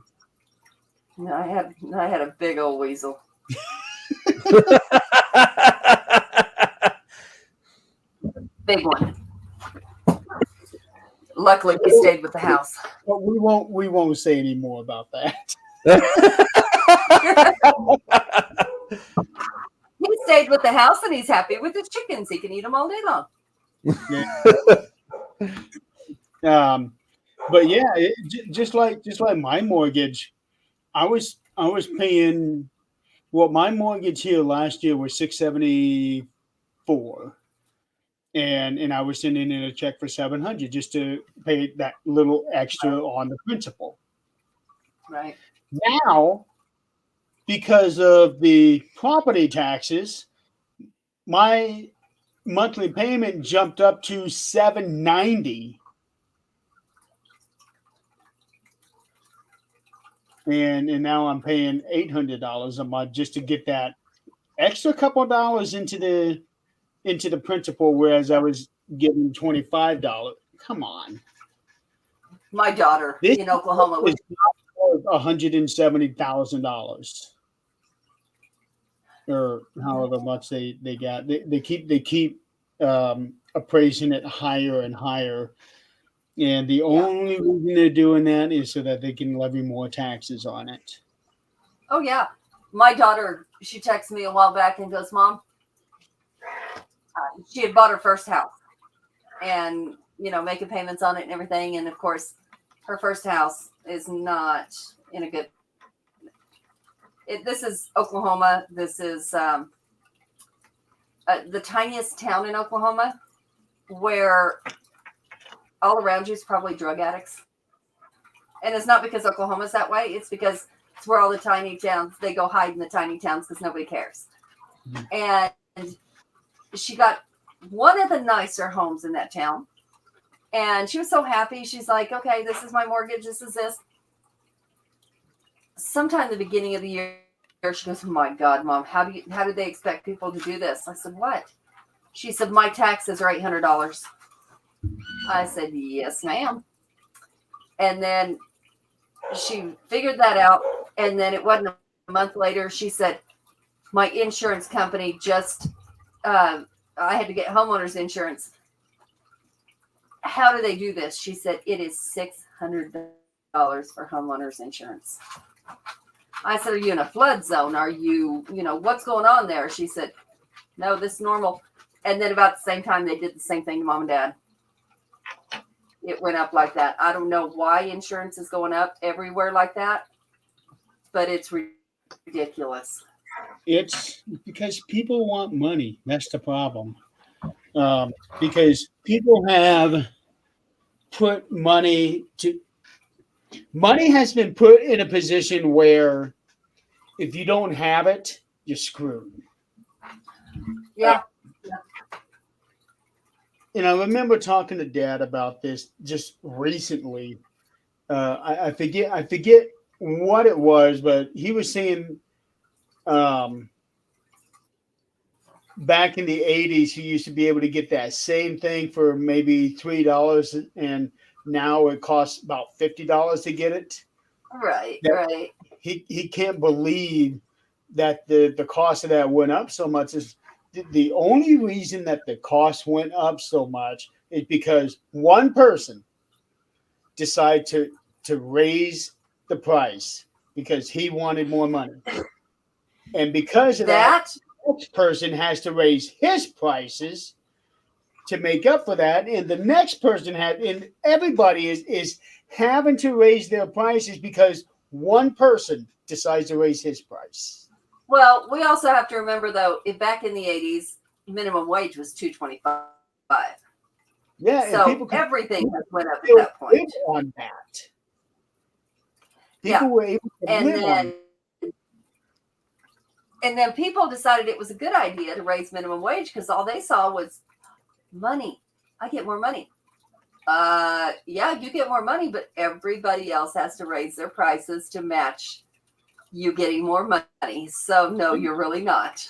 No, I had a big old weasel. Big one. Luckily, he stayed with the house. But we won't say any more about that. He stayed with the house, and he's happy with his chickens. He can eat them all day long. But yeah, just like my mortgage, I was paying. Well, my mortgage here last year was $674, and I was sending in a check for $700 just to pay that little extra on the principal. Right now, because of the property taxes, my monthly payment jumped up to $790. And now I'm paying $800 a month just to get that extra couple of dollars into the principal, whereas I was getting $25. Come on. My daughter in Oklahoma was $170,000, or however much they got. They keep appraising it higher and higher. And the only reason they're doing that is so that they can levy more taxes on it. Oh, yeah. My daughter, she texted me a while back and goes, Mom, she had bought her first house and, making payments on it and everything. And, of course, her first house is not in a good... This is Oklahoma. This is the tiniest town in Oklahoma where... all around you is probably drug addicts. And it's not because Oklahoma's that way. It's because it's where all the tiny towns, they go hide in the tiny towns because nobody cares. Mm-hmm. And she got one of the nicer homes in that town. And she was so happy. She's like, okay, this is my mortgage. This is this. Sometime in the beginning of the year, she goes, oh my God, Mom, how did they expect people to do this? I said, what? She said, my taxes are $800. I said, yes, ma'am. And then she figured that out. And then it wasn't a month later. She said, my insurance company just, I had to get homeowners insurance. How do they do this? She said, it is $600 for homeowners insurance. I said, are you in a flood zone? Are you, what's going on there? She said, no, this is normal. And then about the same time, they did the same thing to Mom and Dad. It went up like that. I don't know why insurance is going up everywhere like that, but it's ridiculous. It's because people want money. That's the problem. Because people have put money has been put in a position where if you don't have it, you're screwed. Yeah. And I remember talking to Dad about this just recently. I forget what it was, but he was saying back in the 80s, he used to be able to get that same thing for maybe $3, and now it costs about $50 to get it. Right. He can't believe that the cost of that went up so much. Is the only reason that the cost went up so much is because one person decided to raise the price because he wanted more money. And because of that, the next person has to raise his prices to make up for that. And the next person and everybody is having to raise their prices because one person decides to raise his price. Well, we also have to remember though, if back in the 80s, minimum wage was $2.25. Yeah, and So people could everything has went up at still that point. live on that. People were able to And live on then people decided it was a good idea to raise minimum wage because all they saw was money. I get more money. Yeah, you get more money, but everybody else has to raise their prices to match you getting more money. So no, you're really not.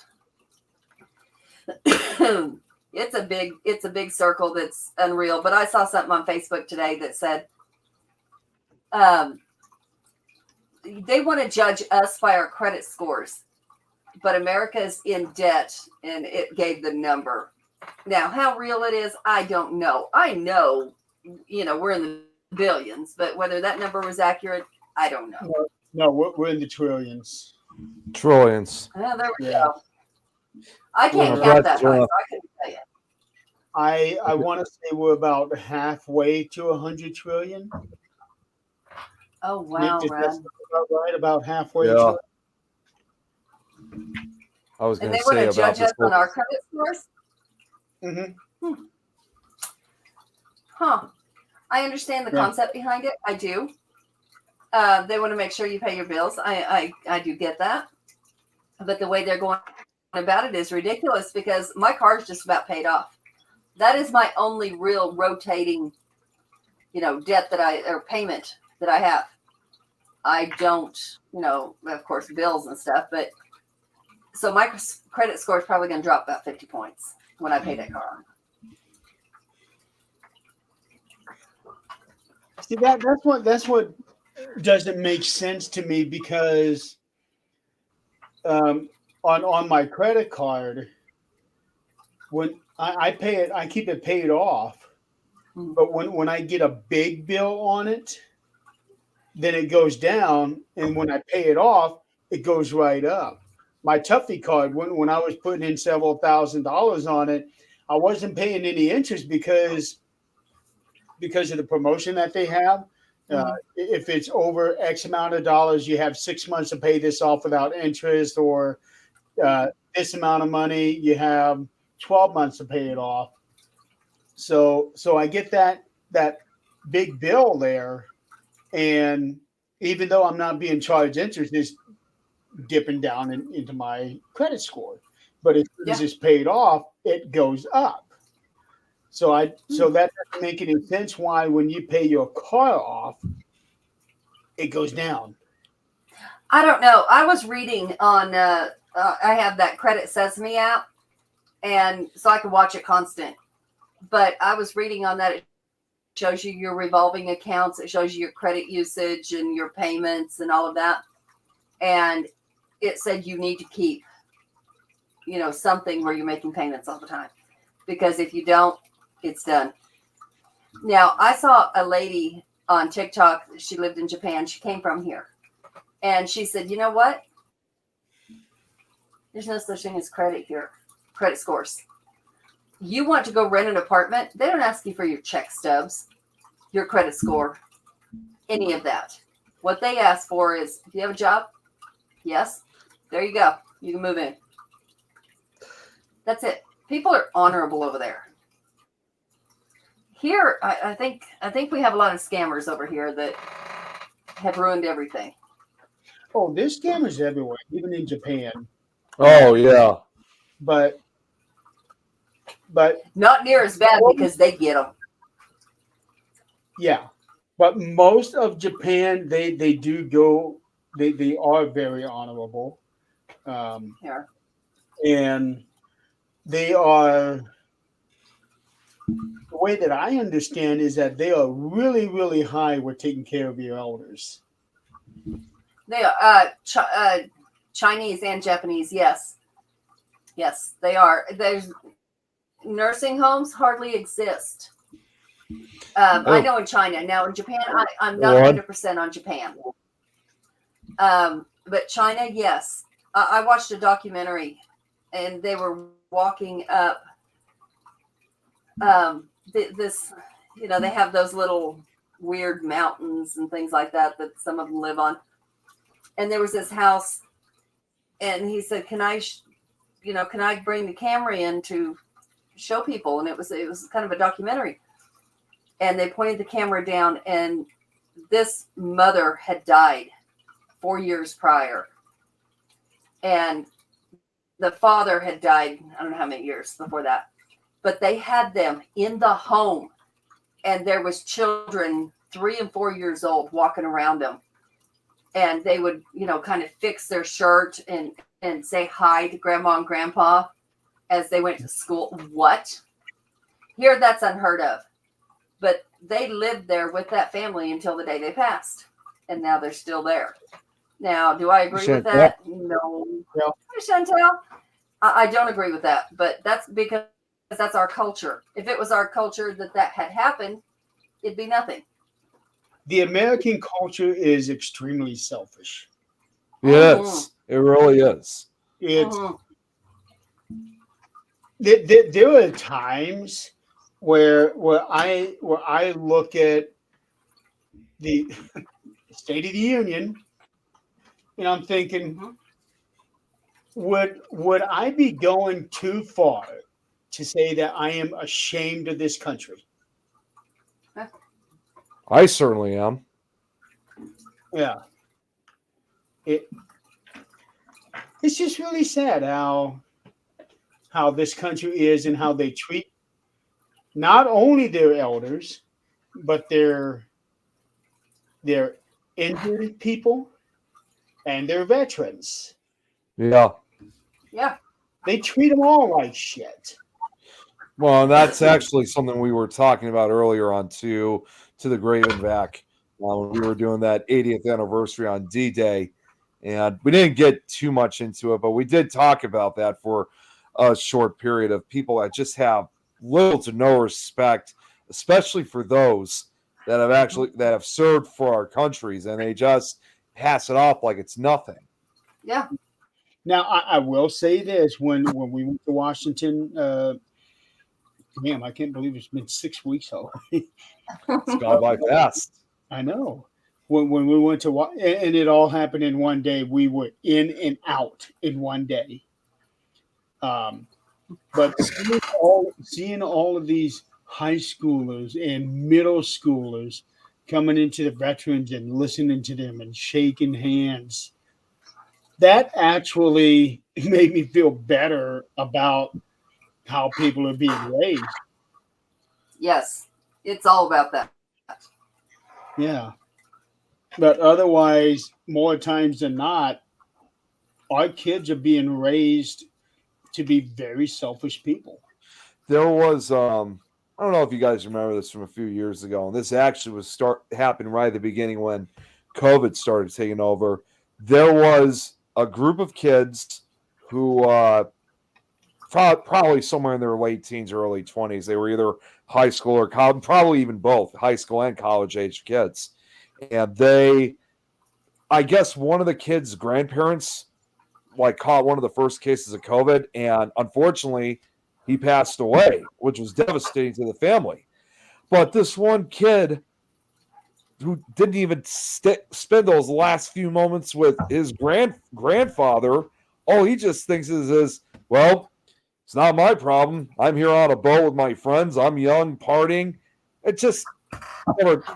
It's a big circle that's unreal. But I saw something on Facebook today that said they want to judge us by our credit scores, but America's in debt, and it gave the number. Now, how real it is, I don't know. I know, we're in the billions, but whether that number was accurate, I don't know. No, we're in the trillions. Trillions. Well, there we Yeah. go. I can't Yeah, count that's that high, rough. so I couldn't tell you. I want to say we're about halfway to 100 trillion. Oh, wow, Nick, Brad. that's about right, about halfway Yeah. to it. I was And going they to want say to about judge this. us on our credit scores? Mm-hmm. Huh. I understand the Yeah. concept behind it. I do. They want to make sure you pay your bills. I do get that. But the way they're going about it is ridiculous because my car is just about paid off. That is my only real rotating, debt or payment that I have. I don't, of course, bills and stuff. But so my credit score is probably going to drop about 50 points when I pay that car off. See, that's what doesn't make sense to me because on my credit card, when I pay it, I keep it paid off. But when I get a big bill on it, then it goes down, and when I pay it off, it goes right up. My Tuffy card, when I was putting in several $1,000s on it, I wasn't paying any interest because of the promotion that they have. If it's over X amount of dollars, you have 6 months to pay this off without interest, or this amount of money, you have 12 months to pay it off. So I get that big bill there, and even though I'm not being charged interest, it's dipping down into my credit score. But as soon as it's paid off, it goes up. So that doesn't make any sense why when you pay your car off, it goes down. I don't know. I was reading on, I have that Credit Sesame app, and so I can watch it constant. But I was reading on that. It shows you your revolving accounts. It shows you your credit usage and your payments and all of that. And it said you need to keep, something where you're making payments all the time. Because if you don't, it's done. Now, I saw a lady on TikTok. She lived in Japan. She came from here. And she said, you know what? There's no such thing as credit here. Credit scores. You want to go rent an apartment, they don't ask you for your check stubs, your credit score, any of that. What they ask for is, do you have a job? Yes. There you go. You can move in. That's it. People are honorable over there. Here, I think we have a lot of scammers over here that have ruined everything. Oh, there's scammers everywhere, even in Japan. Oh, yeah. But not near as bad because they get them. Yeah, but most of Japan, they do go. They are very honorable, and they are. The way that I understand is that they are really, really high with taking care of your elders. They are Chinese and Japanese. Yes, they are. There's nursing homes hardly exist. I know in China. Now in Japan, I'm not 100% on Japan. But China, yes. I watched a documentary, and they were walking up this. They have those little weird mountains and things like that some of them live on. and there was this house, and he said, "Can I, can I bring the camera in to show people?" And it was kind of a documentary, and they pointed the camera down, and this mother had died 4 years prior, and the father had died, I don't know how many years before that, but they had them in the home, and there was children 3 and 4 years old walking around them, and they would, kind of fix their shirt and say hi to grandma and grandpa as they went to school. What? Here, that's unheard of, but they lived there with that family until the day they passed, and now they're still there. Now, do I agree with that? No. Chantel, I don't agree with that, but that's because that's our culture. If it was our culture that had happened, it'd be nothing. The American culture is extremely selfish. Yes, it really is. It's there are times where I look at the State of the Union, and I'm thinking, would I be going too far to say that I am ashamed of this country? I certainly am. Yeah. It's just really sad how this country is and how they treat not only their elders, but their injured people and their veterans. Yeah. Yeah. They treat them all like shit. Well, that's actually something we were talking about earlier on to the Gravenvac when we were doing that 80th anniversary on D-Day. And we didn't get too much into it, but we did talk about that for a short period of people that just have little to no respect, especially for those that have served for our countries, and they just pass it off like it's nothing. Yeah. Now, I will say this: when we went to Washington, damn, I can't believe it's been 6 weeks already. It's gone by fast. I know. When we went to, and it all happened in one day. We were in and out in one day. But seeing all of these high schoolers and middle schoolers coming into the veterans and listening to them and shaking hands, that actually made me feel better about how people are being raised. Yes, it's all about that. Yeah. But otherwise, more times than not, our kids are being raised to be very selfish people. There was, I don't know if you guys remember this from a few years ago, and this actually happened right at the beginning when COVID started taking over. There was a group of kids who probably somewhere in their late teens or early 20s. They were either high school or college, probably even both, high school and college-age kids. And I guess one of the kids' grandparents caught one of the first cases of COVID, and unfortunately, he passed away, which was devastating to the family. But this one kid who didn't even spend those last few moments with his grandfather, all he just thinks is, well, it's not my problem. I'm here on a boat with my friends. I'm young, partying. It just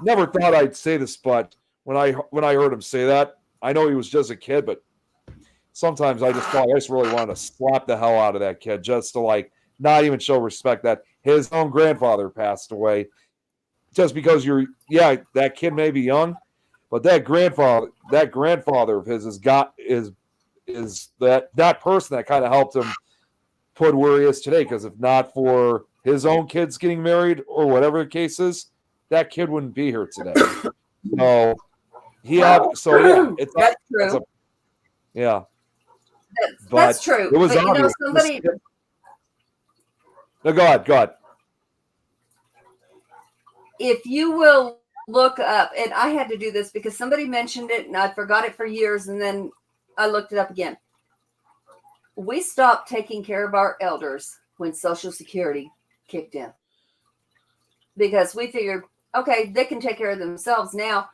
never thought I'd say this, but when I heard him say that, I know he was just a kid, but sometimes I just really wanted to slap the hell out of that kid just to not even show respect that his own grandfather passed away. Just because that kid may be young, but that grandfather of his is that person that kind of helped him put where he is today. Because if not for his own kids getting married or whatever the case is, that kid wouldn't be here today. That's true. That's true. It was obvious. No, go ahead. If you will look up, and I had to do this because somebody mentioned it and I forgot it for years, and then I looked it up again. We stopped taking care of our elders when Social Security kicked in because we figured, okay, they can take care of themselves now,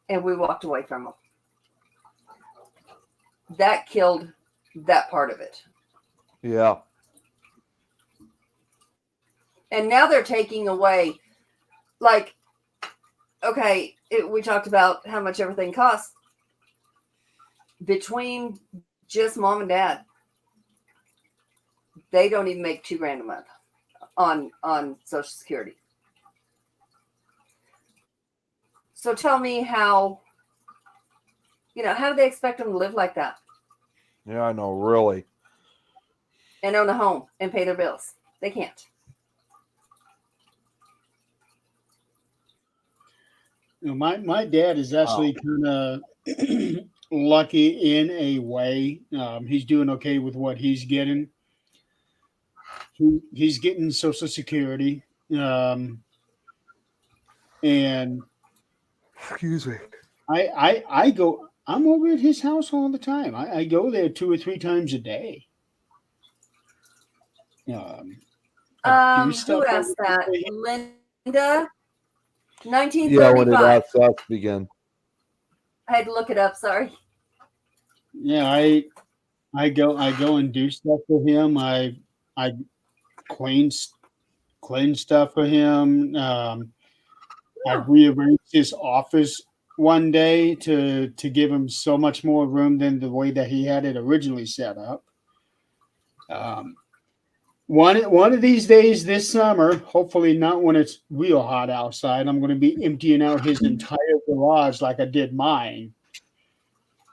and we walked away from them. that killed that part of it. Yeah. And now they're taking away, like, okay, we talked about how much everything costs. Between just mom and dad, they don't even make $2,000 a month on Social Security. So tell me how do they expect them to live like that? Yeah, I know, really. And own a home and pay their bills. They can't. My dad is actually kind of lucky in a way. He's doing okay with what he's getting. He's getting Social Security, and Excuse me. I go. I'm over at his house all the time. I go there 2 or 3 times a day. I do Who stuff asked over that? there. Linda, Yeah, when did 1935. that begin? I had to look it up. Sorry. Yeah, I go and do stuff for him. I clean stuff for him. I rearranged his office one day to give him so much more room than the way that he had it originally set up. One of these days this summer, hopefully not when it's real hot outside, I'm going to be emptying out his entire garage like I did mine,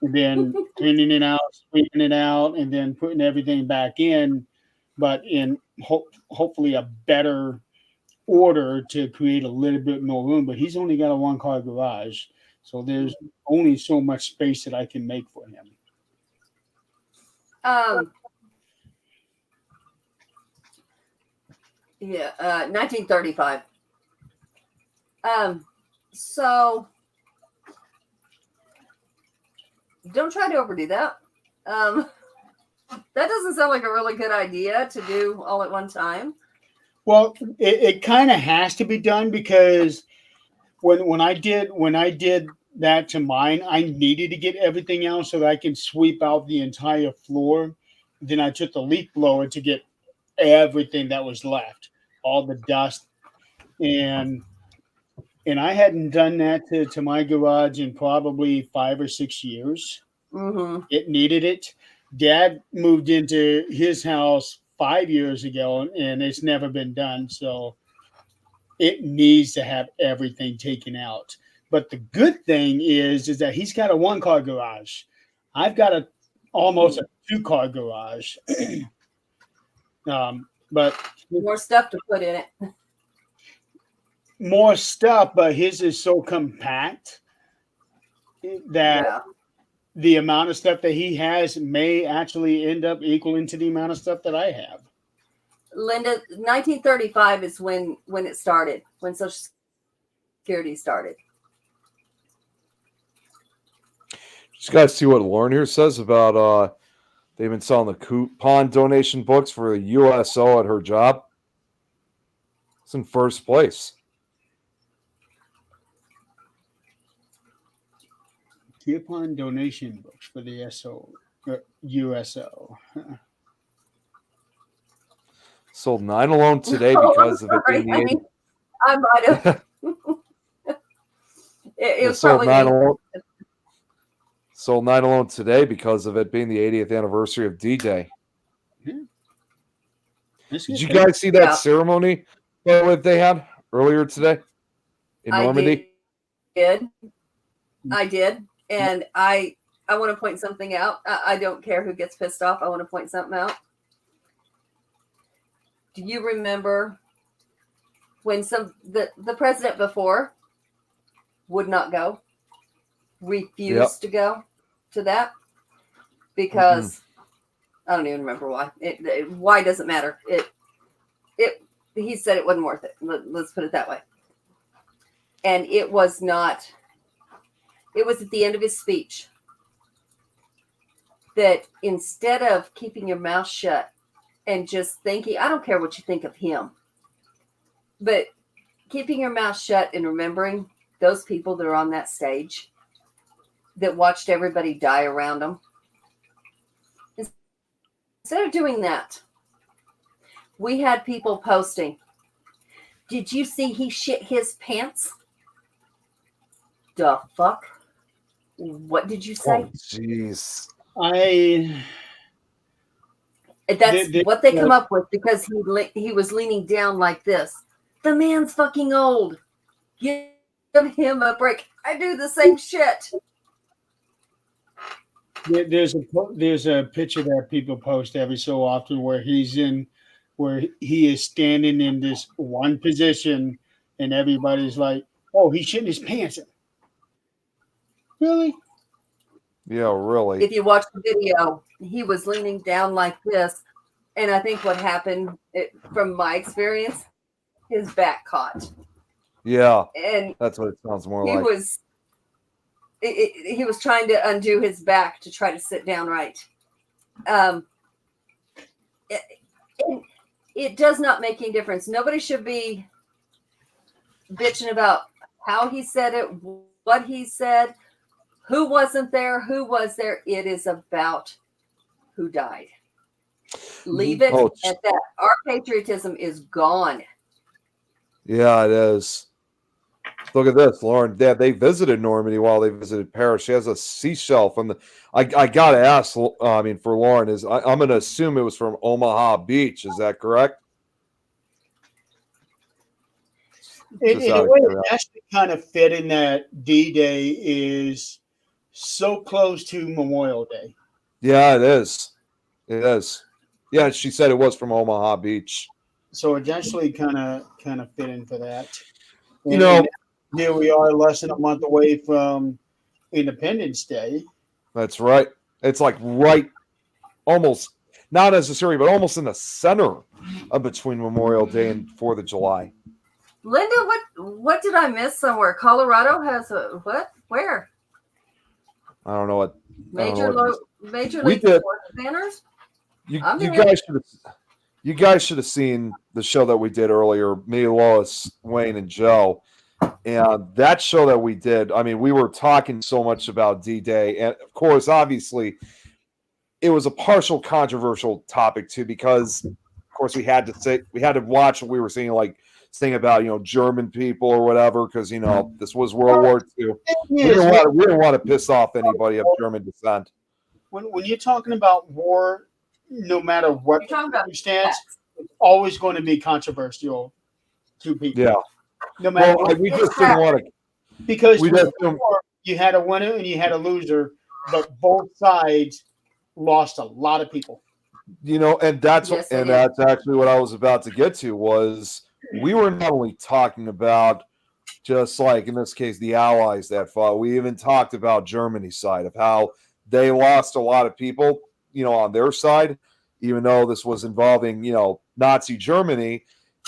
and then cleaning it out, sweeping it out, and then putting everything back in, but in hopefully a better order to create a little bit more room. But he's only got a 1-car garage, so there's only so much space that I can make for him. Yeah, 1935. So don't try to overdo that. That doesn't sound like a really good idea to do all at one time. Well, it kind of has to be done because when I did that to mine, I needed to get everything out so that I can sweep out the entire floor. Then I took the leaf blower to get everything that was left, all the dust, and I hadn't done that to my garage in probably 5 or 6 years. Mm-hmm. It needed it. Dad moved into his house 5 years ago, and it's never been done. So it needs to have everything taken out. But the good thing is that he's got a 1-car garage. I've got almost a 2-car garage. But more stuff to put in it. More stuff, but his is so compact that the amount of stuff that he has may actually end up equaling to the amount of stuff that I have. Linda, 1935 is when it started, when Social Security started. Just got to see what Lauren here says about they've been selling the coupon donation books for the USO at her job. It's in first place. Coupon donation books for the USO. Sold 9 alone today because of it being the 80th. I might have. it was sold probably 9 alone. Sold 9 alone today because of it being the 80th anniversary of D-Day. Yeah. Did you guys see that ceremony that they had earlier today in Normandy? I did. And I want to point something out. I don't care who gets pissed off. I want to point something out. Do you remember when the president before would not go, refused to go to that? Because I don't even remember why. Why doesn't matter. He said it wasn't worth it. Let's put it that way. And it was not. It was at the end of his speech that instead of keeping your mouth shut and just thinking, I don't care what you think of him, but keeping your mouth shut and remembering those people that are on that stage that watched everybody die around them, instead of doing that, we had people posting, did you see he shit his pants? The fuck? What did you say? Oh, jeez. That's The- what they come up with because he was leaning down like this. The man's fucking old. Give him a break. I do the same shit. There's a picture that people post every so often where he is standing in this one position, and everybody's like, "Oh, he's shitting his pants." Really? Yeah, really. If you watch the video, he was leaning down like this, and I think what happened, from my experience, his back caught, Yeah, and that's what it sounds more he like. was. He was trying to undo his back to try to sit down right. It does not make any difference. Nobody should be bitching about how he said it, what he said, who wasn't there, who was there. It is about who died. Leave it at that. Our patriotism is gone. Yeah, it is. Look at this, Lauren. Dad, they visited Normandy while they visited Paris. She has a seashell from the. I gotta ask. I mean, for Lauren, I'm gonna assume it was from Omaha Beach. Is that correct? In a way, it actually kind of fit in that D-Day is so close to Memorial Day. Yeah, it is. It is. Yeah, she said it was from Omaha Beach. So it actually kind of fit into that. You know, here we are, less than a month away from Independence Day. That's right. It's like right, almost not necessarily, but almost in the center of between Memorial Day and 4th of July. Linda, what did I miss somewhere? Colorado has a what? Where? I don't know what. Major We League did. Sports banners? You guys should have seen the show that we did earlier, me, Lois, Wayne, and Joe. And that show that we did, I mean, we were talking so much about D-Day. And of course, obviously, it was a partial controversial topic too, because of course we had to watch what we were saying, like saying about, German people or whatever, because this was World War II. We didn't want to piss off anybody of German descent. When you're talking about war, no matter what circumstance, it's always going to be controversial to people. Yeah. No matter what. We just didn't want to. Because you had a winner and you had a loser, but both sides lost a lot of people. And that's actually what I was about to get to was we were not only talking about just like in this case the Allies that fought, we even talked about Germany's side of how they lost a lot of people, on their side, even though this was involving, Nazi Germany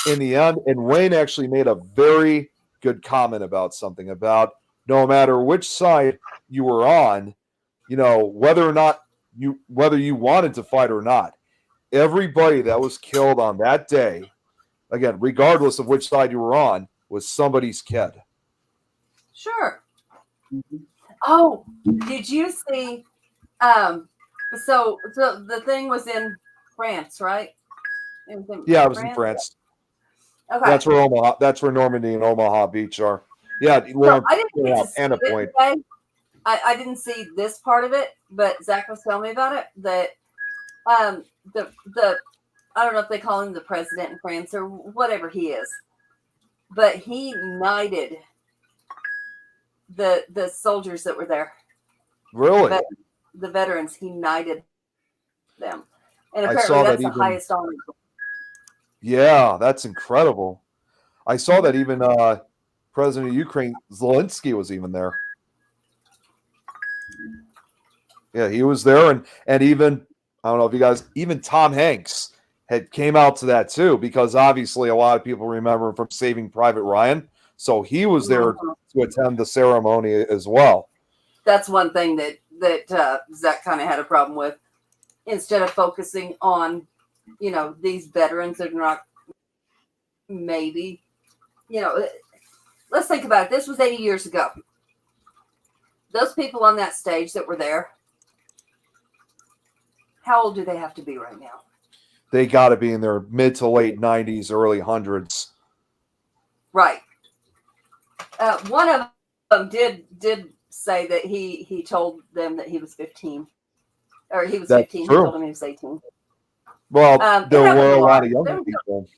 in the end. And Wayne actually made a very good comment about something about no matter which side you were on, whether you wanted to fight or not, everybody that was killed on that day, again, regardless of which side you were on, was somebody's kid. Sure. Oh, did you see? So the thing was in France, right? It was in France. Okay. That's where Normandy and Omaha Beach are. Yeah, Lauren, I didn't and a point. I didn't see this part of it, but Zach was telling me about it. That the I don't know if they call him the president in France or whatever he is, but he knighted the soldiers that were there. Really? The veterans, he knighted them, and apparently that's the highest honor. Yeah, that's incredible. I saw that even President of Ukraine, Zelensky, was even there. Yeah, he was there, and even I don't know if you guys, even Tom Hanks had came out to that too, because obviously a lot of people remember him from Saving Private Ryan, so he was there to attend the ceremony as well. That's one thing that Zach kind of had a problem with. Instead of focusing on, these veterans that are not maybe, let's think about it. This was 80 years ago. Those people on that stage that were there, How old do they have to be right now? They got to be in their mid to late 90s, early hundreds. Right. One of them did say that he told them that he was 15, or he was That's 15. true. He told them he was 18. Well, there it were a happened lot of They younger were- people.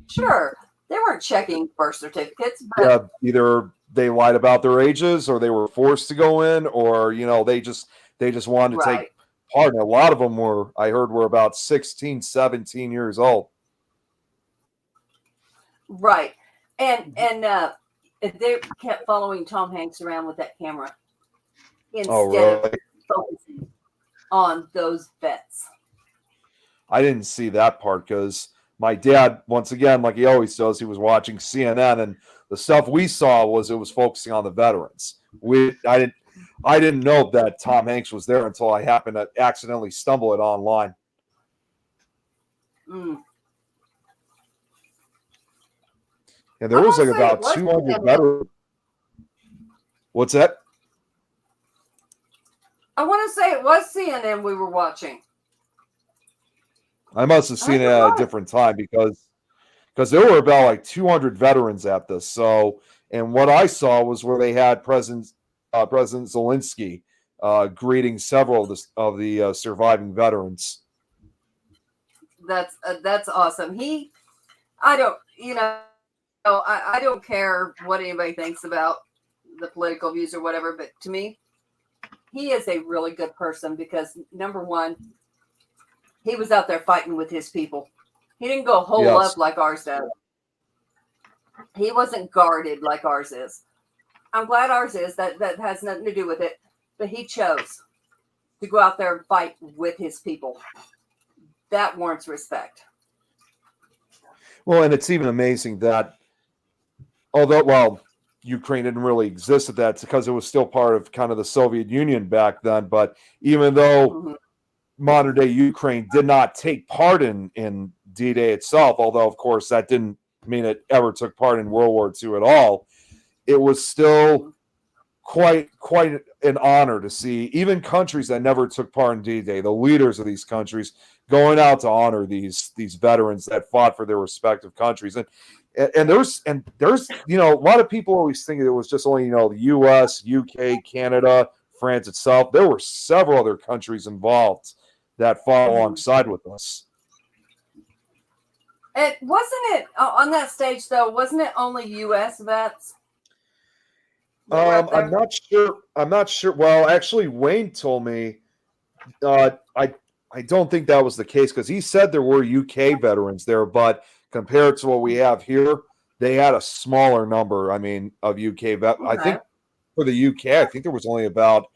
Sure, they weren't checking birth certificates, but Yeah, either they lied about their ages, or they were forced to go in, or they just wanted to take right, part. And a lot of them I heard, were about 16, 17 years old. right, and they kept following Tom Hanks around with that camera instead Oh, really? of focusing on those vets. I didn't see that part because my dad, once again, like he always does, he was watching CNN, and the stuff we saw it was focusing on the veterans. I didn't know that Tom Hanks was there until I happened to accidentally stumble it online. Mm. And there I was like wanna say it about was 200 CNN. veterans. What's that? I want to say it was CNN we were watching. I must have seen it think it at a was. different time because there were about like 200 veterans at this. So, and what I saw was where they had President Zelensky greeting several of the surviving veterans. That's awesome. I don't care what anybody thinks about the political views or whatever, but to me, he is a really good person because number one, he was out there fighting with his people. He didn't go hole Yes. up like ours does. He wasn't guarded like ours is. I'm glad ours is. That has nothing to do with it. But he chose to go out there and fight with his people. That warrants respect. Well, and it's even amazing that Ukraine didn't really exist at that because it was still part of kind of the Soviet Union back then. But even though Mhm. modern day Ukraine did not take part in D-Day itself, although of course that didn't mean it ever took part in World War II at all, it was still quite an honor to see even countries that never took part in D-Day, the leaders of these countries, going out to honor these veterans that fought for their respective countries. And there's a lot of people always think it was just only the US, UK, Canada, France itself. There were several other countries involved that fought alongside with us. It wasn't on that stage though. Wasn't it only U.S. vets? that were up there? I'm not sure. I'm not sure. Well, actually, Wayne told me. I don't think that was the case because he said there were UK veterans there, but compared to what we have here, they had a smaller number. I mean, of UK vet. I think for the UK, I think there was only about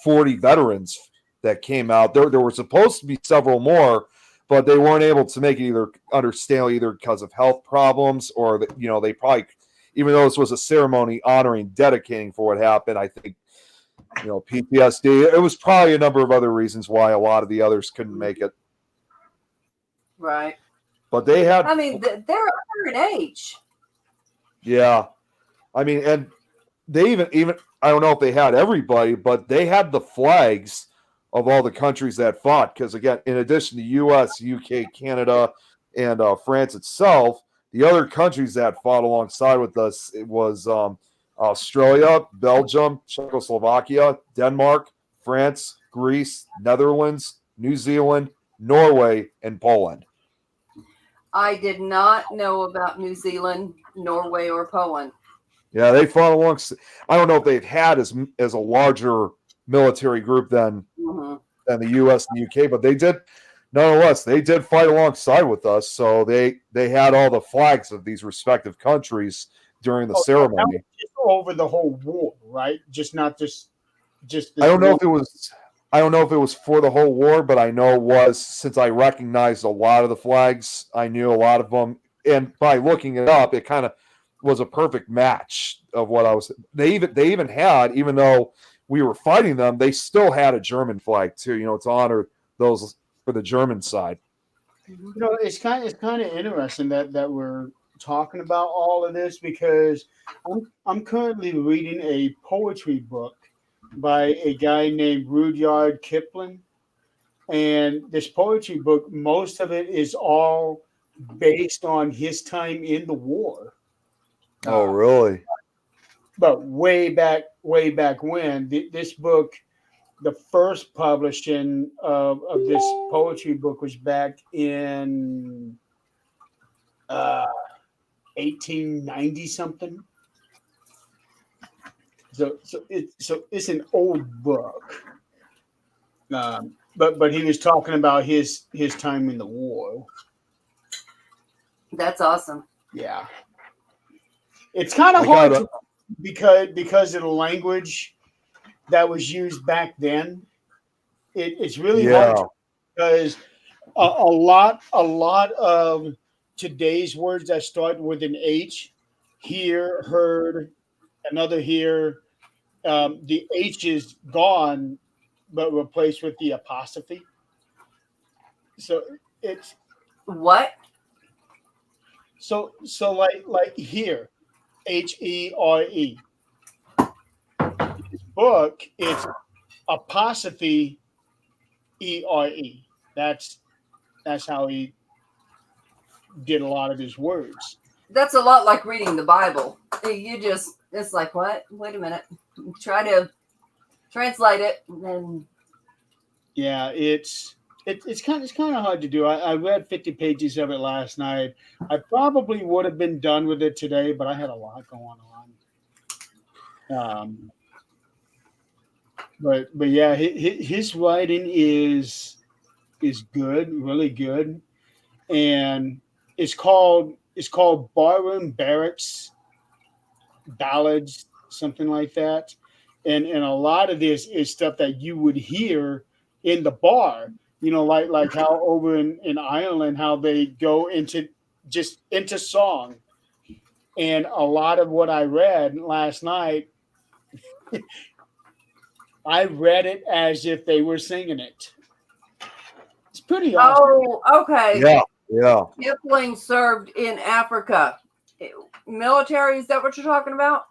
40 veterans that came out. There were supposed to be several more, but they weren't able to make it either because of health problems or that they probably, even though this was a ceremony honoring, dedicating for what happened, I think PTSD. It was probably a number of other reasons why a lot of the others couldn't make it. Right. But they had. I mean, they're under an age. Yeah, I mean, and they even I don't know if they had everybody, but they had the flags of all the countries that fought. Because again, in addition to U.S., UK, Canada, and France itself, the other countries that fought alongside with us, it was Australia, Belgium, Czechoslovakia, Denmark, France, Greece, Netherlands, New Zealand, Norway, and Poland. I did not know about New Zealand, Norway, or Poland. Yeah, they fought alongside. I don't know if they've had as a larger military group than the U.S. and the U.K., but they did. Nonetheless, they did fight alongside with us, so they had all the flags of these respective countries during the ceremony. Just over the whole war, right? Just I don't know if it was for the whole war, but I know it was, since I recognized a lot of the flags. I knew a lot of them, and by looking it up, it kind of was a perfect match of what I was. They even had, even though we were fighting them, they still had a German flag too. To honor those for the German side. It's kind of interesting that we're talking about all of this because I'm currently reading a poetry book by a guy named Rudyard Kipling, And this poetry book, most of it is all based on his time in the war. Oh, really? But way back when, this book, the first publishing of this poetry book was back in 1890 something. So it's an old book. But he was talking about his time in the war. That's awesome. Yeah, it's kind of hard because of the language that was used back then. It's really hard because a lot of today's words that start with an H, hear, heard, another here, the H is gone, but replaced with the apostrophe. So it's what? So like here, HERE. His book, it's apostrophe ERE. That's how he did a lot of his words. That's a lot like reading the Bible. It's like, what? Wait a minute. Try to translate it, and yeah, it's kind of hard to do. I read 50 pages of it last night. I probably would have been done with it today, but I had a lot going on. But yeah, his writing is good, really good, and it's called Barroom Barrett's Ballads, something like that, and a lot of this is stuff that you would hear in the bar, like how over in Ireland, how they go into song, and a lot of what I read last night. I read it as if they were singing it. It's pretty awesome. Oh, okay. Yeah. Kipling served in Africa. Military, is that what you're talking about?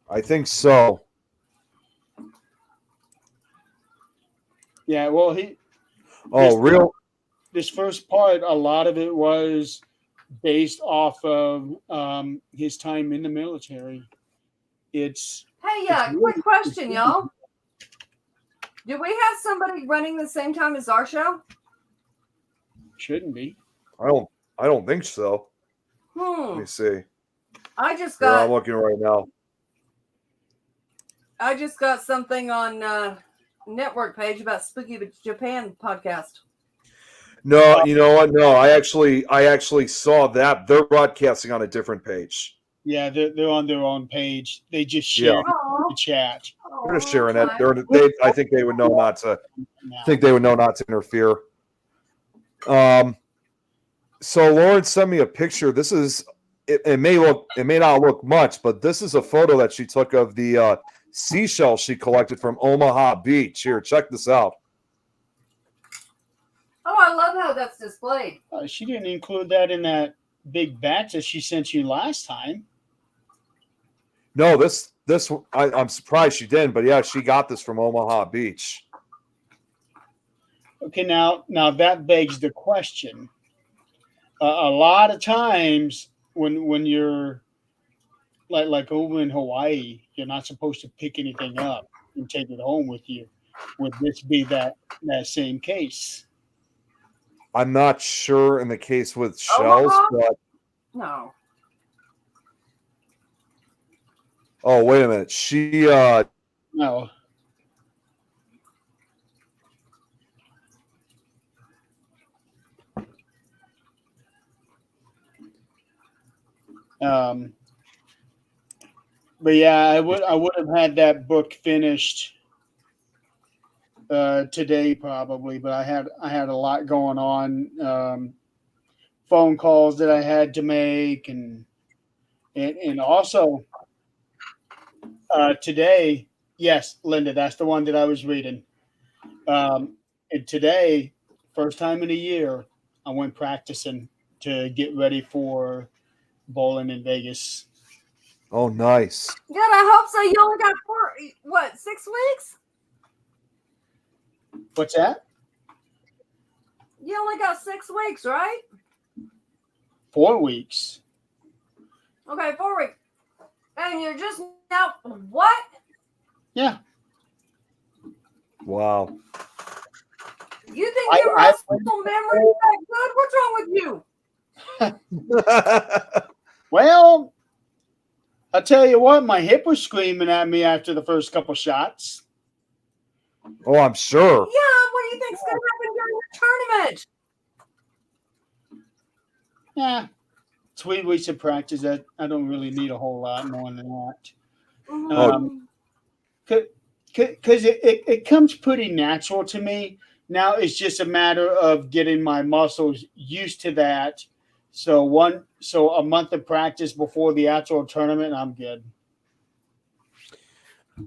I think so. Yeah, well, this first part, a lot of it was based off of his time in the military. Hey, quick question, y'all. Do we have somebody running the same time as our show? Shouldn't be. I don't think so. Let me see. I just I'm got looking right now. something on network page about Spooky Japan podcast. No, you know what? No, I actually saw that. They're broadcasting on a different page. Yeah, they're on their own page. They just share the chat. They're just sharing it. I think they would know not to. I think they would know not to interfere. So Lauren sent me a picture. This is it may not look much, but this is a photo that she took of the seashells she collected from Omaha Beach. Here, check this out. Oh, I love how that's displayed. She didn't include that in that big batch that she sent you last time. No, this I'm surprised she didn't, but yeah, she got this from Omaha Beach. Okay, now that begs the question. A lot of times when you're like over in Hawaii, you're not supposed to pick anything up and take it home with you. Would this be that same case? I'm not sure in the case with shells, but no. Oh, wait a minute. She no. But yeah, I would have had that book finished today probably, but I had a lot going on, phone calls that I had to make, and also today, yes, Linda, that's the one that I was reading. And today, first time in a year, I went practicing to get ready for bowling in Vegas. Oh, nice. Good, I hope so. You only got 6 weeks? What's that? You only got 6 weeks, right? 4 weeks. Okay, 4 weeks. And you're just now what? Yeah. Wow. You think your muscle memory is that good? What's wrong with you? Well, I'll tell you what, my hip was screaming at me after the first couple shots. Oh, I'm sure. Yeah, what do you think's gonna happen during the tournament? Yeah. 3 weeks of practice, that I don't really need a whole lot more than that. Mhm. Because it comes pretty natural to me. Now it's just a matter of getting my muscles used to that. So a month of practice before the actual tournament, I'm good.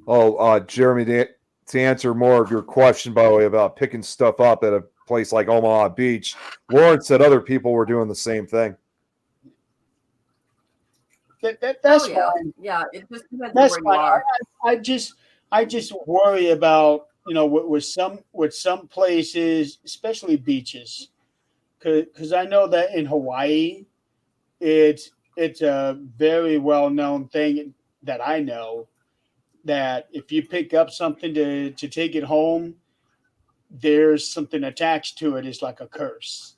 Oh, Jeremy, to answer more of your question, by the way, about picking stuff up at a place like Omaha Beach, Lauren said other people were doing the same thing. That's Oh, yeah. fine. Yeah, it just depends on That's where you fine. are. I just worry about, with some places, especially beaches, because I know that in Hawaii, it's a very well known thing that I know that if you pick up something to take it home, there's something attached to it. It's like a curse.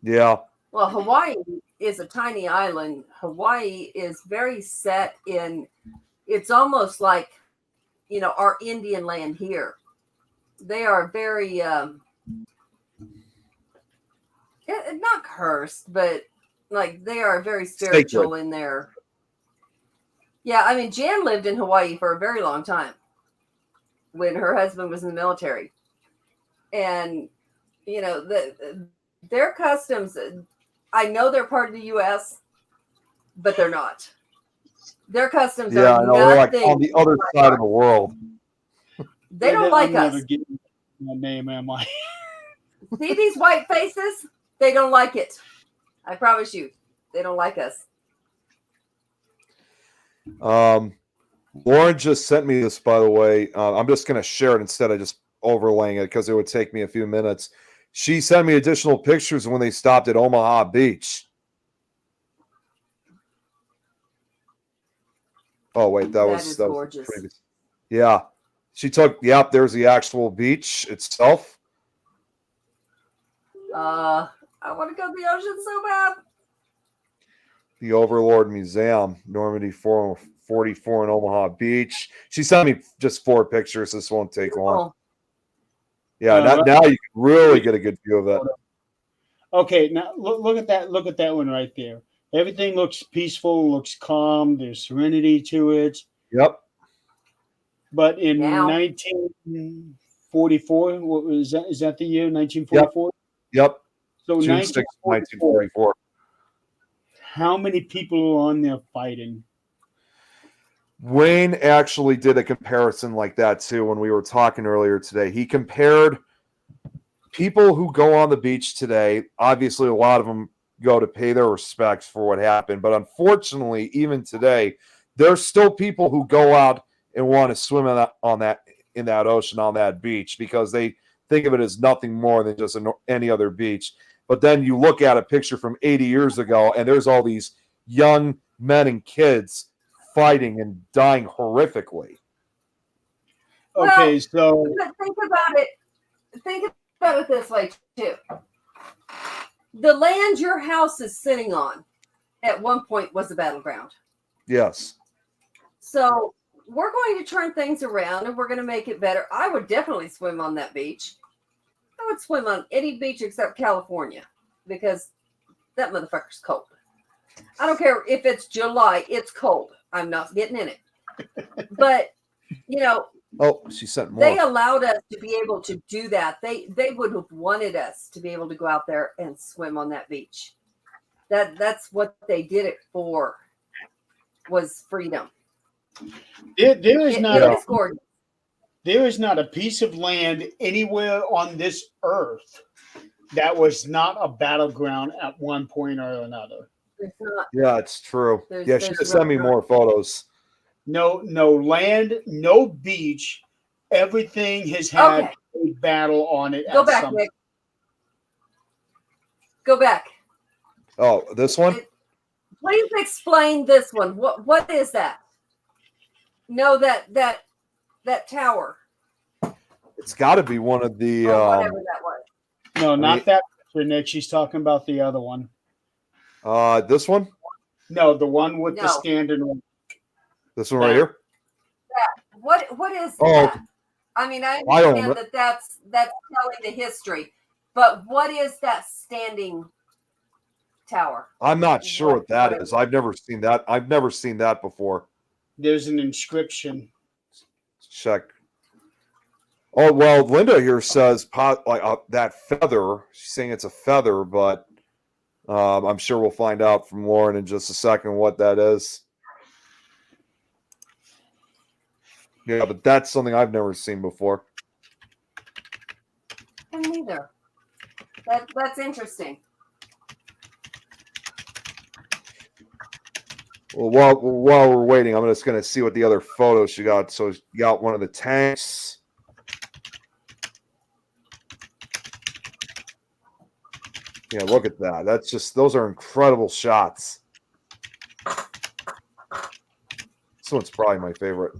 Yeah. Well, Hawaii is a tiny island. Hawaii is very set in, it's almost like, our Indian land here. They are very, not cursed, but like they are very spiritual Sacred. in their. Yeah, I mean, Jan lived in Hawaii for a very long time when her husband was in the military. And, their customs, I know they're part of the U.S., but they're not. Their customs Yeah, I are know. They're like nothing. on the other side of the world. They don't like I'm us. never getting my name, am I? See these white faces? They don't like it. I promise you. They don't like us. Lauren just sent me this, by the way. I'm just going to share it instead of just overlaying it because it would take me a few minutes. She sent me additional pictures when they stopped at Omaha Beach. Oh, wait, that was gorgeous. previous. Yeah. She took, there's the actual beach itself. I want to go to the ocean so bad. The Overlord Museum, Normandy 444 in Omaha Beach. She sent me just 4 pictures. This won't take long. Yeah, now you can really get a good view of it. Okay, now look at that. Look at that one right there. Everything looks peaceful, looks calm. There's serenity to it. Yep. But in 1944, what was that? Is that the year 1944? Yep. So June 6, 1944. How many people are on there fighting? Wayne actually did a comparison like that too when we were talking earlier today. He compared people who go on the beach today. Obviously, a lot of them go to pay their respects for what happened. But unfortunately, even today, there's still people who go out and want to swim in that ocean, on that beach, because they think of it as nothing more than just any other beach. But then you look at a picture from 80 years ago, and there's all these young men and kids fighting and dying horrifically. Okay, so think about it. Think about it this way too. The land your house is sitting on at one point was a battleground. Yes. So we're going to turn things around and we're going to make it better. I would definitely swim on that beach. I would swim on any beach except California because that motherfucker's cold. I don't care if it's July, it's cold. I'm not getting in it. But, oh, she sent more. They allowed us to be able to do that. They would have wanted us to be able to go out there and swim on that beach. That's what they did it for, was freedom. There is not a piece of land anywhere on this earth that was not a battleground at one point or another. Yeah, it's true. She just sent me more photos. No land, no beach. Everything has had a battle on it. Go at back, some- Nick. Go back. Oh, this one? Please explain this one. What is that? No, that tower. It's got to be one of the. Or whatever that was. No, not mean- that picture, Nick. She's talking about the other one. This one? No, the one with the No. standard one. This one right here? What is Oh. that? I mean, I I don't understand that's telling the history, but what is that standing tower? I'm not sure what that is. I've never seen that. I've never seen that before. There's an inscription. Check. Oh well, Linda here says that feather. She's saying it's a feather, but I'm sure we'll find out from Lauren in just a second what that is. Yeah, but that's something I've never seen before. And neither. That's interesting. Well, while we're waiting, I'm just going to see what the other photos she got. So she got one of the tanks. Yeah, look at that. That's just, those are incredible shots. This one's probably my favorite.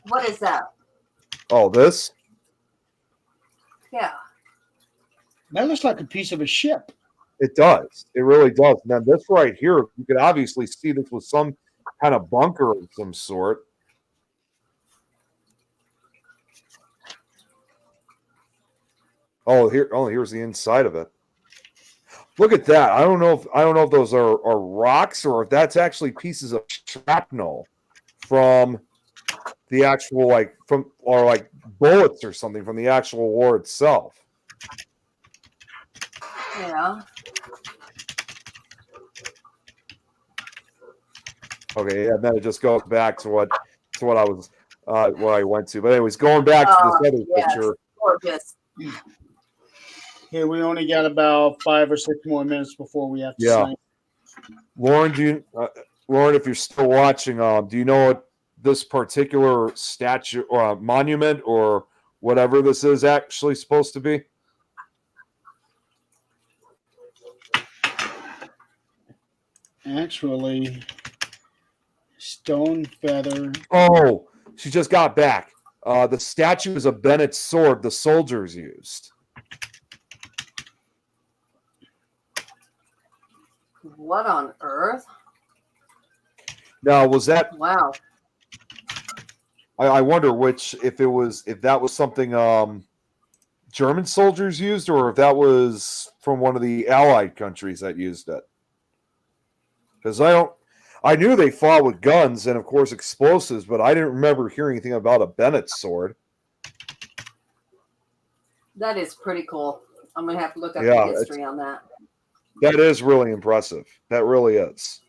What is that? Oh, this? Yeah. That looks like a piece of a ship. It does. It really does. And then this right here, you can obviously see this was some kind of bunker of some sort. Oh, here's the inside of it. Look at that. I don't know if those are rocks or if that's actually pieces of shrapnel from the actual like bullets or something from the actual war itself. Yeah. Okay, and then it just goes back to what I was what I went to. But anyways, going back to this other yes. picture. Gorgeous. Here, we only got about 5 or 6 more minutes before we have to sign. Lauren, Lauren, if you're still watching, do you know what this particular statue or monument or whatever this is actually supposed to be? Actually, stone feather. Oh, she just got back. The statue is a Bennett sword the soldiers used. What on earth? Now, was that? Wow. I wonder if that was something German soldiers used, or if that was from one of the Allied countries that used it. Because I knew they fought with guns and of course explosives, but I didn't remember hearing anything about a Bennett sword. That is pretty cool. I'm gonna have to look up Yeah, the history on that. That is really impressive. That really is.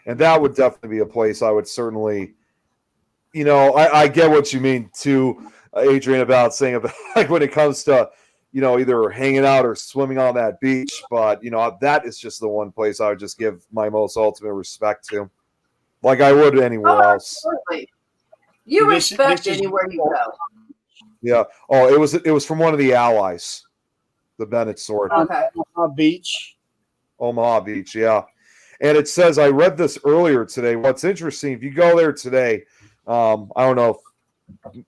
And that would definitely be a place I would certainly, I get what you mean too, Adrian, about saying about like when it comes to, either hanging out or swimming on that beach. But, that is just the one place I would just give my most ultimate respect to. Like I would anywhere else. Absolutely. You This respect is- anywhere you go. Yeah. Oh, it was from one of the Allies, the Bennett sword. Okay. Beach. Omaha Beach, yeah. And it says, I read this earlier today. What's interesting, if you go there today, I don't know if,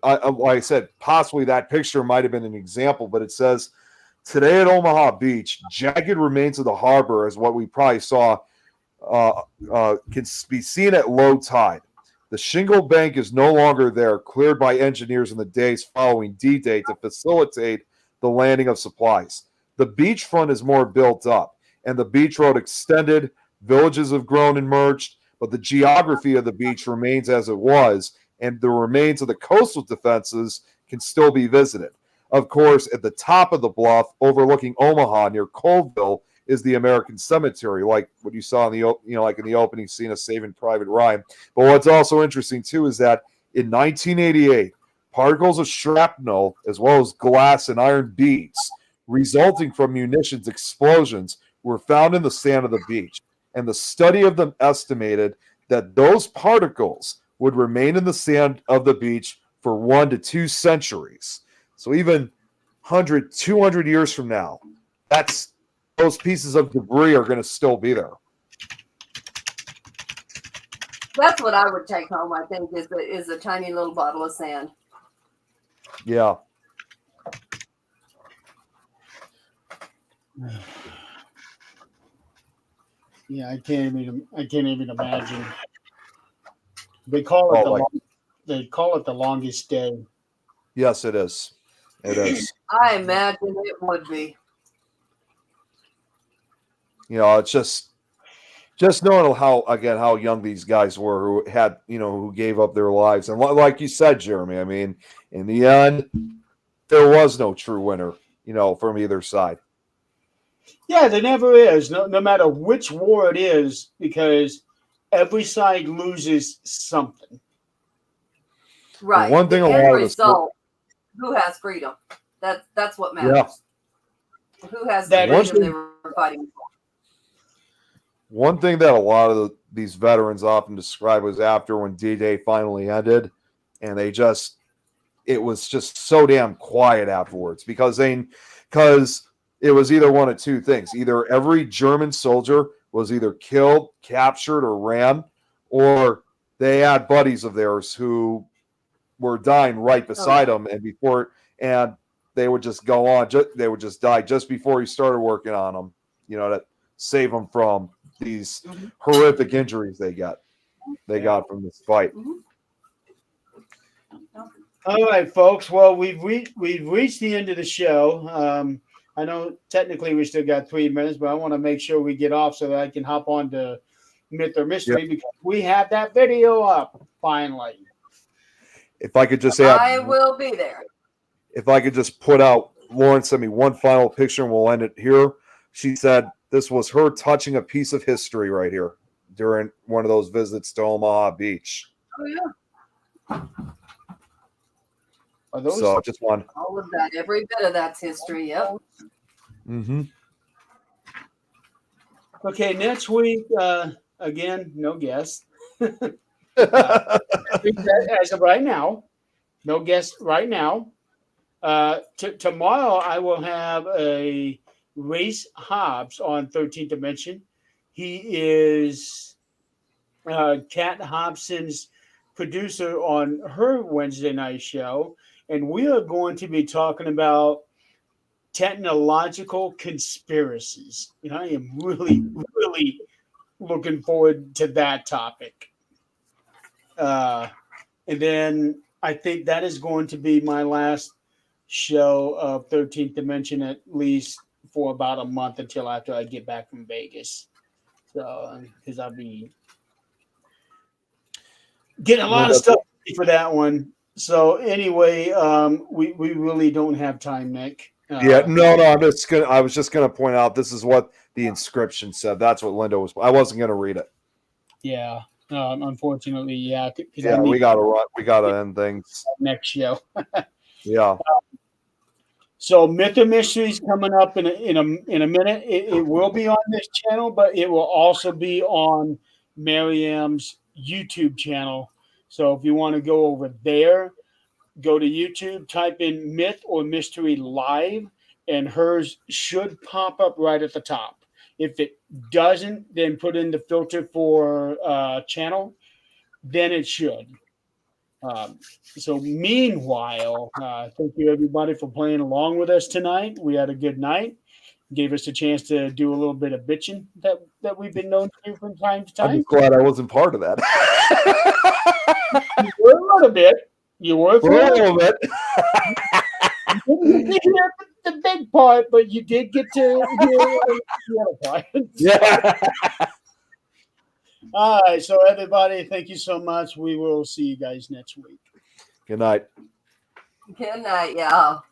like I said, possibly that picture might have been an example, but it says, today at Omaha Beach, jagged remains of the harbor is what we probably saw, can be seen at low tide. The shingle bank is no longer there, cleared by engineers in the days following D-Day to facilitate the landing of supplies. The beachfront is more built up, and the beach road extended. Villages have grown and merged, but the geography of the beach remains as it was, and the remains of the coastal defenses can still be visited. Of course, at the top of the bluff, overlooking Omaha near Colville, is the American Cemetery, like what you saw in the like in the opening scene of Saving Private Ryan. But what's also interesting too is that in 1988, particles of shrapnel as well as glass and iron beads resulting from munitions explosions were found in the sand of the beach. And the study of them estimated that those particles would remain in the sand of the beach for 1 to 2 centuries. So even 100, 200 years from now, those pieces of debris are going to still be there. That's what I would take home, I think, is a tiny little bottle of sand. Yeah. Yeah, I can't even imagine. They call it the longest day. Yes, it is. It is. I imagine it would be. It's just knowing how young these guys were who had, who gave up their lives. And like you said, Jeremy, I mean, in the end, there was no true winner, from either side. Yeah, there never is, no matter which war it is, because every side loses something. Right. One thing the a end lot of result, who has freedom? That's what matters. Yeah. Who has the freedom they were fighting for? One thing that a lot of these veterans often describe was after when D-Day finally ended, and it was just so damn quiet afterwards because it was either one of two things. Either every German soldier was either killed, captured, or ran, or they had buddies of theirs who were dying right beside them, and they would just go on. They would just die just before he started working on them, to save them from these horrific injuries they got from this fight. All right, folks. Well, we've reached the end of the show. I know technically we still got 3 minutes, but I want to make sure we get off so that I can hop on to Myth or Mystery because we have that video up finally. If I could just add, I will be there. If I could just put out, Lauren sent me one final picture and we'll end it here. She said this was her touching a piece of history right here during one of those visits to Omaha Beach. Oh, yeah. Are those so just one. All of that, every bit of that's history. Yep. Mm-hmm. Okay, next week, again, no guest. As of right now, no guest right now. Tomorrow, I will have a Race Hobbs on 13th Dimension. He is Kat Hobson's producer on her Wednesday night show. And we are going to be talking about technological conspiracies. And I am really, really looking forward to that topic. And then I think that is going to be my last show of 13th Dimension, at least for about a month until after I get back from Vegas. So, because I'll be getting a lot of stuff for that one. So anyway, we really don't have time, Nick. No. I was just gonna point out this is what the inscription said. That's what Linda was. I wasn't gonna read it. Yeah. Unfortunately, yeah. Yeah, we gotta run. We gotta end things next show. Yeah. So Myth or Mysteries coming up in a minute. It will be on this channel, but it will also be on Maryam's YouTube channel. So if you want to go over there, go to YouTube, type in Myth or Mystery Live, and hers should pop up right at the top. If it doesn't, then put in the filter for channel, then it should. So meanwhile, thank you everybody for playing along with us tonight. We had a good night. Gave us a chance to do a little bit of bitching that we've been known to do from time to time. I'm glad I wasn't part of that. You were a little bit. You were for a little bit. You didn't hear the big part, but you did get to hear the other part. Yeah. All right. So everybody, thank you so much. We will see you guys next week. Good night. Good night, y'all.